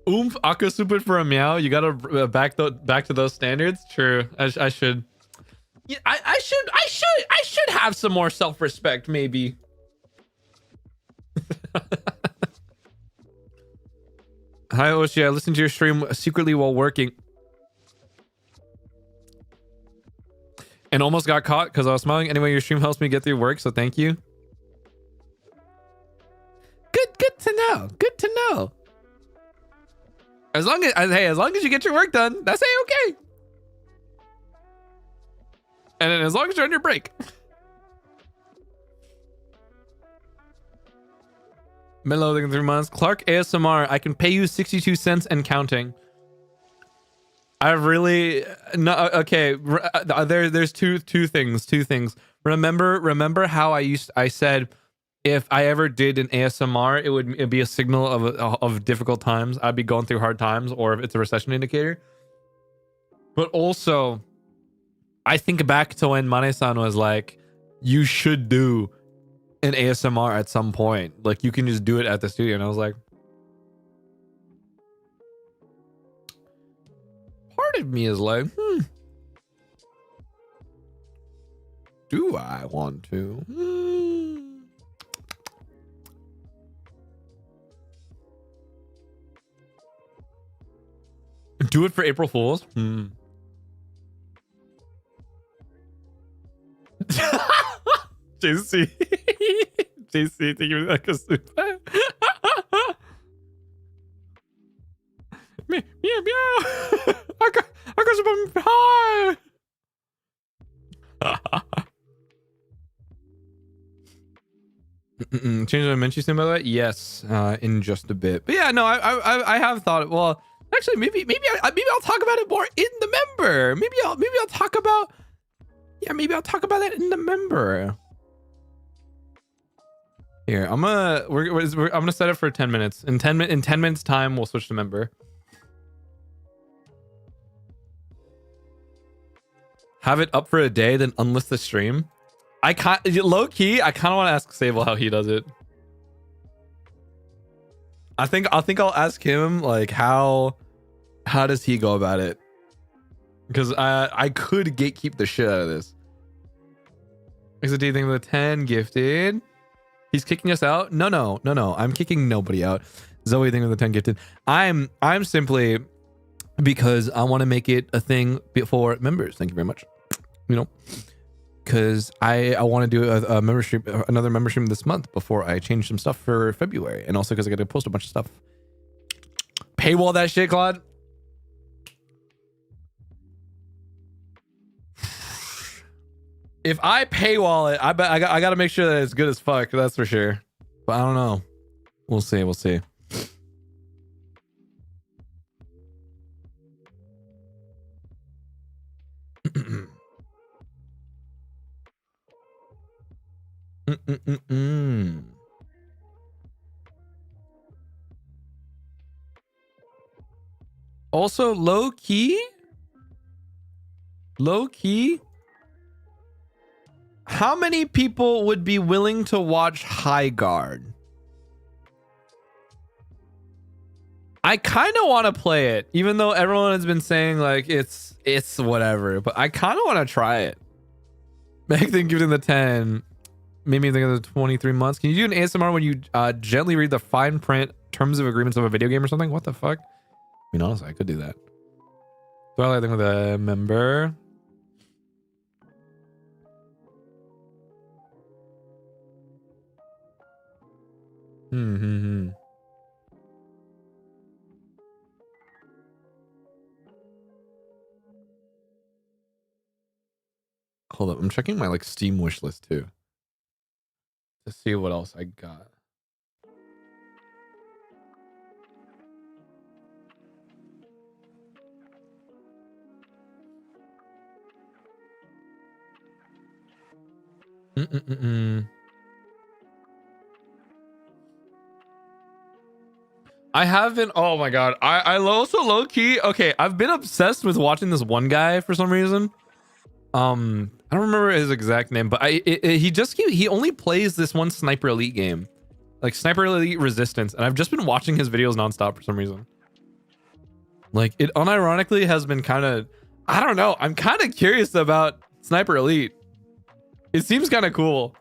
Oomph, Aqua Super for a meow. You gotta back to those standards. True. I should. Yeah, I should have some more self-respect, maybe. Hi, Oshi. I listened to your stream secretly while working. And almost got caught because I was smiling. Anyway, your stream helps me get through work, so thank you. Good to know. Good to know. As long as you get your work done, that's okay. And then as long as you're on your break. Mellow looking 3 months. Clark ASMR. I can pay you 62 cents and counting. I really no okay. There's two things. Remember how I said if I ever did an ASMR, it'd be a signal of difficult times. I'd be going through hard times, or if it's a recession indicator. But also, I think back to when Mane-san was like, you should do an ASMR at some point. Like, you can just do it at the studio. And I was like, part of me is like, do I want to? Do it for April Fools? JC. JC, thank you for that. Meow, meow. I got some hi. Change the Menchie sim by the way? Yes, in just a bit. But yeah, no, I have thought. Well, actually, maybe I'll talk about it more in the member. Maybe I'll talk about. Yeah, maybe I'll talk about that in the member. Here, I'm gonna set it for 10 minutes. In 10 minutes time, we'll switch to member. Have it up for a day, then unlist the stream. Low key, I kind of want to ask Sable how he does it. I think I'll ask him like how does he go about it? Because I could gatekeep the shit out of this. Exit thing with 10 gifted. He's kicking us out? No. I'm kicking nobody out. Zoe thing with the 10 gifted. I'm simply because I want to make it a thing for members. Thank you very much. You know, because I want to do a membership, another membership this month before I change some stuff for February, and also because I got to post a bunch of stuff. Paywall that shit, Claude. If I paywall it, I bet I got to make sure that it's good as fuck. That's for sure. But I don't know. We'll see. We'll see. Also, low key. How many people would be willing to watch High Guard? I kind of want to play it, even though everyone has been saying like it's whatever. But I kind of want to try it. Meg think give it the 10. Made me think of the 23 months. Can you do an ASMR when you gently read the fine print terms of agreements of a video game or something? What the fuck? mean, honestly, I could do that. Twilight thing with a member. Hold up, I'm checking my like Steam wish list too to see what else I got. I haven't. Oh my god. I also low key. Okay, I've been obsessed with watching this one guy for some reason. I don't remember his exact name, but he only plays this one Sniper Elite game, like Sniper Elite Resistance, and I've just been watching his videos nonstop for some reason. Like it unironically has been kind of, I don't know. I'm kind of curious about Sniper Elite. It seems kind of cool.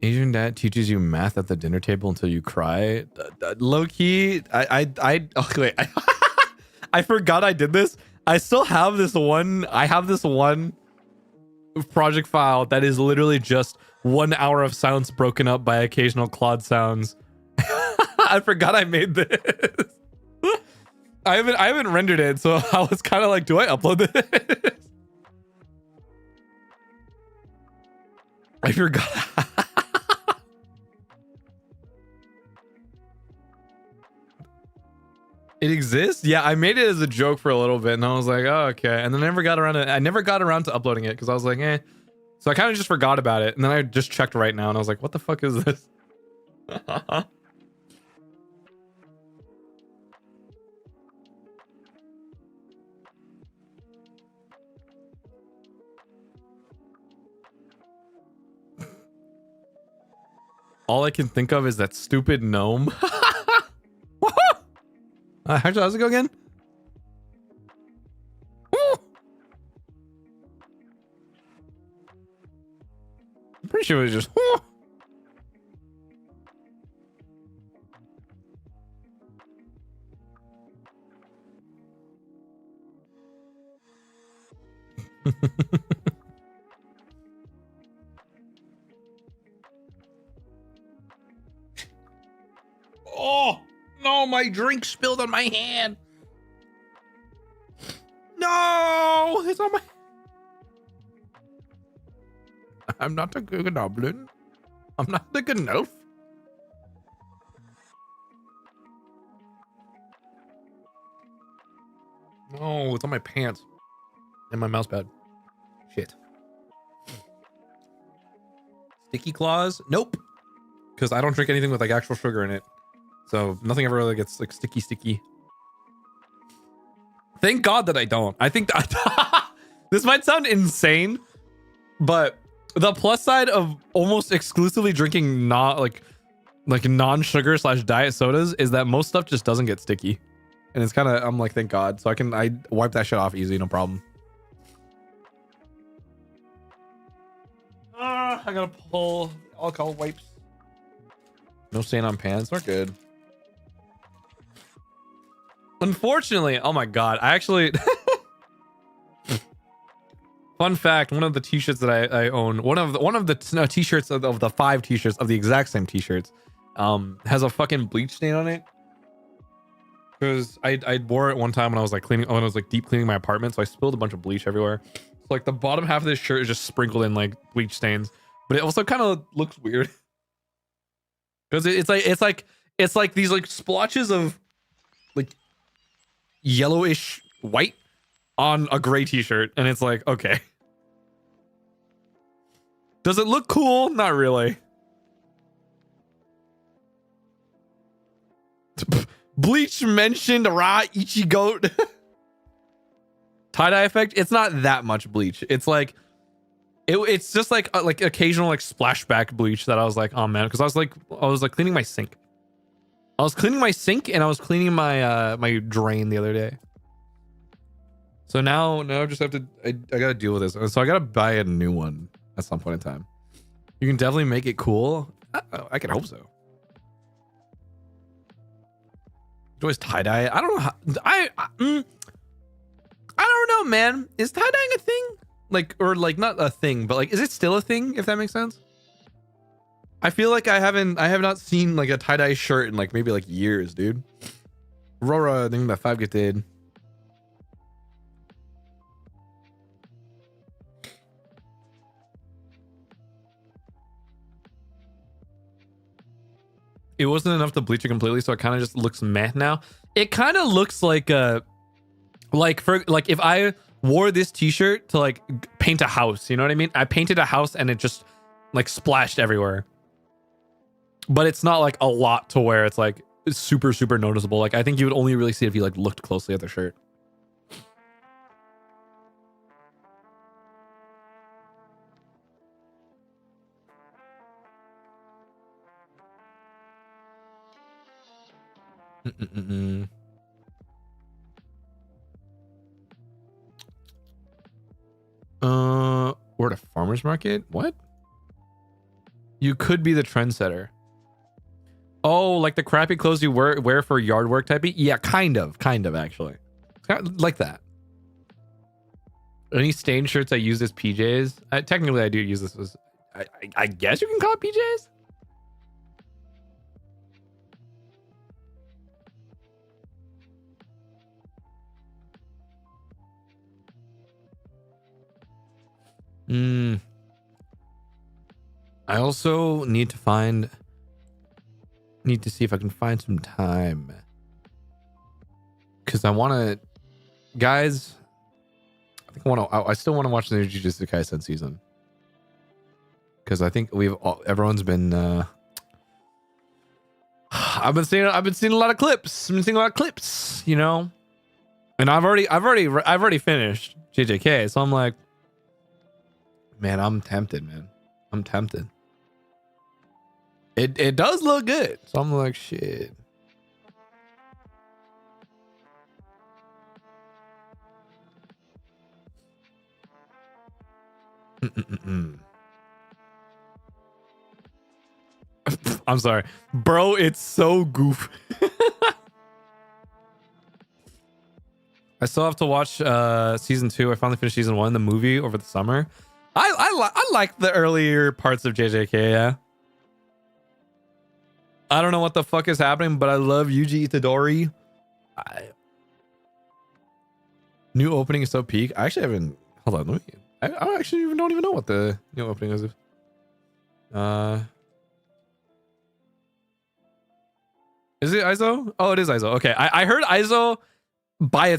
Asian dad teaches you math at the dinner table until you cry. Low key, okay, I forgot I did this. I still have this one. I have this one project file that is literally just 1 hour of sounds broken up by occasional Claude sounds. I forgot I made this. I haven't rendered it, so I was kind of like, do I upload this? I forgot. It exists? Yeah, I made it as a joke for a little bit, and I was like, oh, okay. And then I never got around to uploading it because I was like, eh. So I kind of just forgot about it, and then I just checked right now, and I was like, what the fuck is this? All I can think of is that stupid gnome. How's it go again? I'm pretty sure it was just. Oh no, my drink spilled on my hand. No, it's on my. I'm not a good goblin. I'm not the good elf. No, it's on my pants and my mouse pad. Shit. Sticky claws? Nope. Because I don't drink anything with like actual sugar in it. So nothing ever really gets like sticky. Thank God that I don't. I think that this might sound insane, but the plus side of almost exclusively drinking non-sugar / diet sodas is that most stuff just doesn't get sticky. And it's kind of, I'm like, thank God. So I wipe that shit off easy, no problem. I gotta pull alcohol wipes. No stain on pants. We're good. Unfortunately, oh my God, I actually fun fact, one of the t-shirts that I own, one of the t-shirts of the 5 t-shirts of the exact same t-shirts has a fucking bleach stain on it. Because I wore it one time when I was like deep cleaning my apartment, so I spilled a bunch of bleach everywhere. So like the bottom half of this shirt is just sprinkled in like bleach stains, but it also kind of looks weird. Because it's like these like splotches of like yellowish white on a gray t-shirt, and it's like, okay, does it look cool? Not really. Bleach mentioned, rah, Ichi goat. Tie-dye effect, it's not that much bleach. It's like it's just like occasional like splashback bleach that I was like, oh man, because I was like cleaning my sink. I was cleaning my sink and I was cleaning my my drain the other day. So now I just have to. I gotta deal with this. So I gotta buy a new one at some point in time. You can definitely make it cool. I can hope so. Always tie dye. I don't know how. I don't know, man. Is tie dyeing a thing? Like, or like not a thing, but like, is it still a thing? If that makes sense. I feel like I have not seen like a tie dye shirt in like maybe like years, dude. Aurora, I think that 5 gifted. It wasn't enough to bleach it completely, so it kind of just looks meh now. It kind of looks like like if I wore this t-shirt to like paint a house, you know what I mean? I painted a house and it just like splashed everywhere. But it's not like a lot to where it's like super, super noticeable. Like I think you would only really see it if you like looked closely at the shirt. We're at a farmer's market? What? You could be the trendsetter. Oh, like the crappy clothes you wear for yard work type? Yeah, kind of actually. Like that. Any stained shirts I use as PJs? Technically, I do use this as... I guess you can call it PJs? I also need to see if I can find some time. Because I want to... Guys... I still want to watch the Jujutsu Kaisen season. Because I think everyone's been... I've been seeing a lot of clips. You know? And I've already finished JJK, so I'm like... Man, I'm tempted, man. I'm tempted. It does look good. So I'm like, shit. I'm sorry. Bro, it's so goof. I still have to watch season 2. I finally finished season 1, the movie, over the summer. I like the earlier parts of JJK, yeah. I don't know what the fuck is happening, but I love Yuji Itadori. New opening is so peak. I actually haven't... Hold on, let me... I actually don't even know what the new opening is. Is it Aizo? Oh, it is Aizo. Okay, I heard Aizo by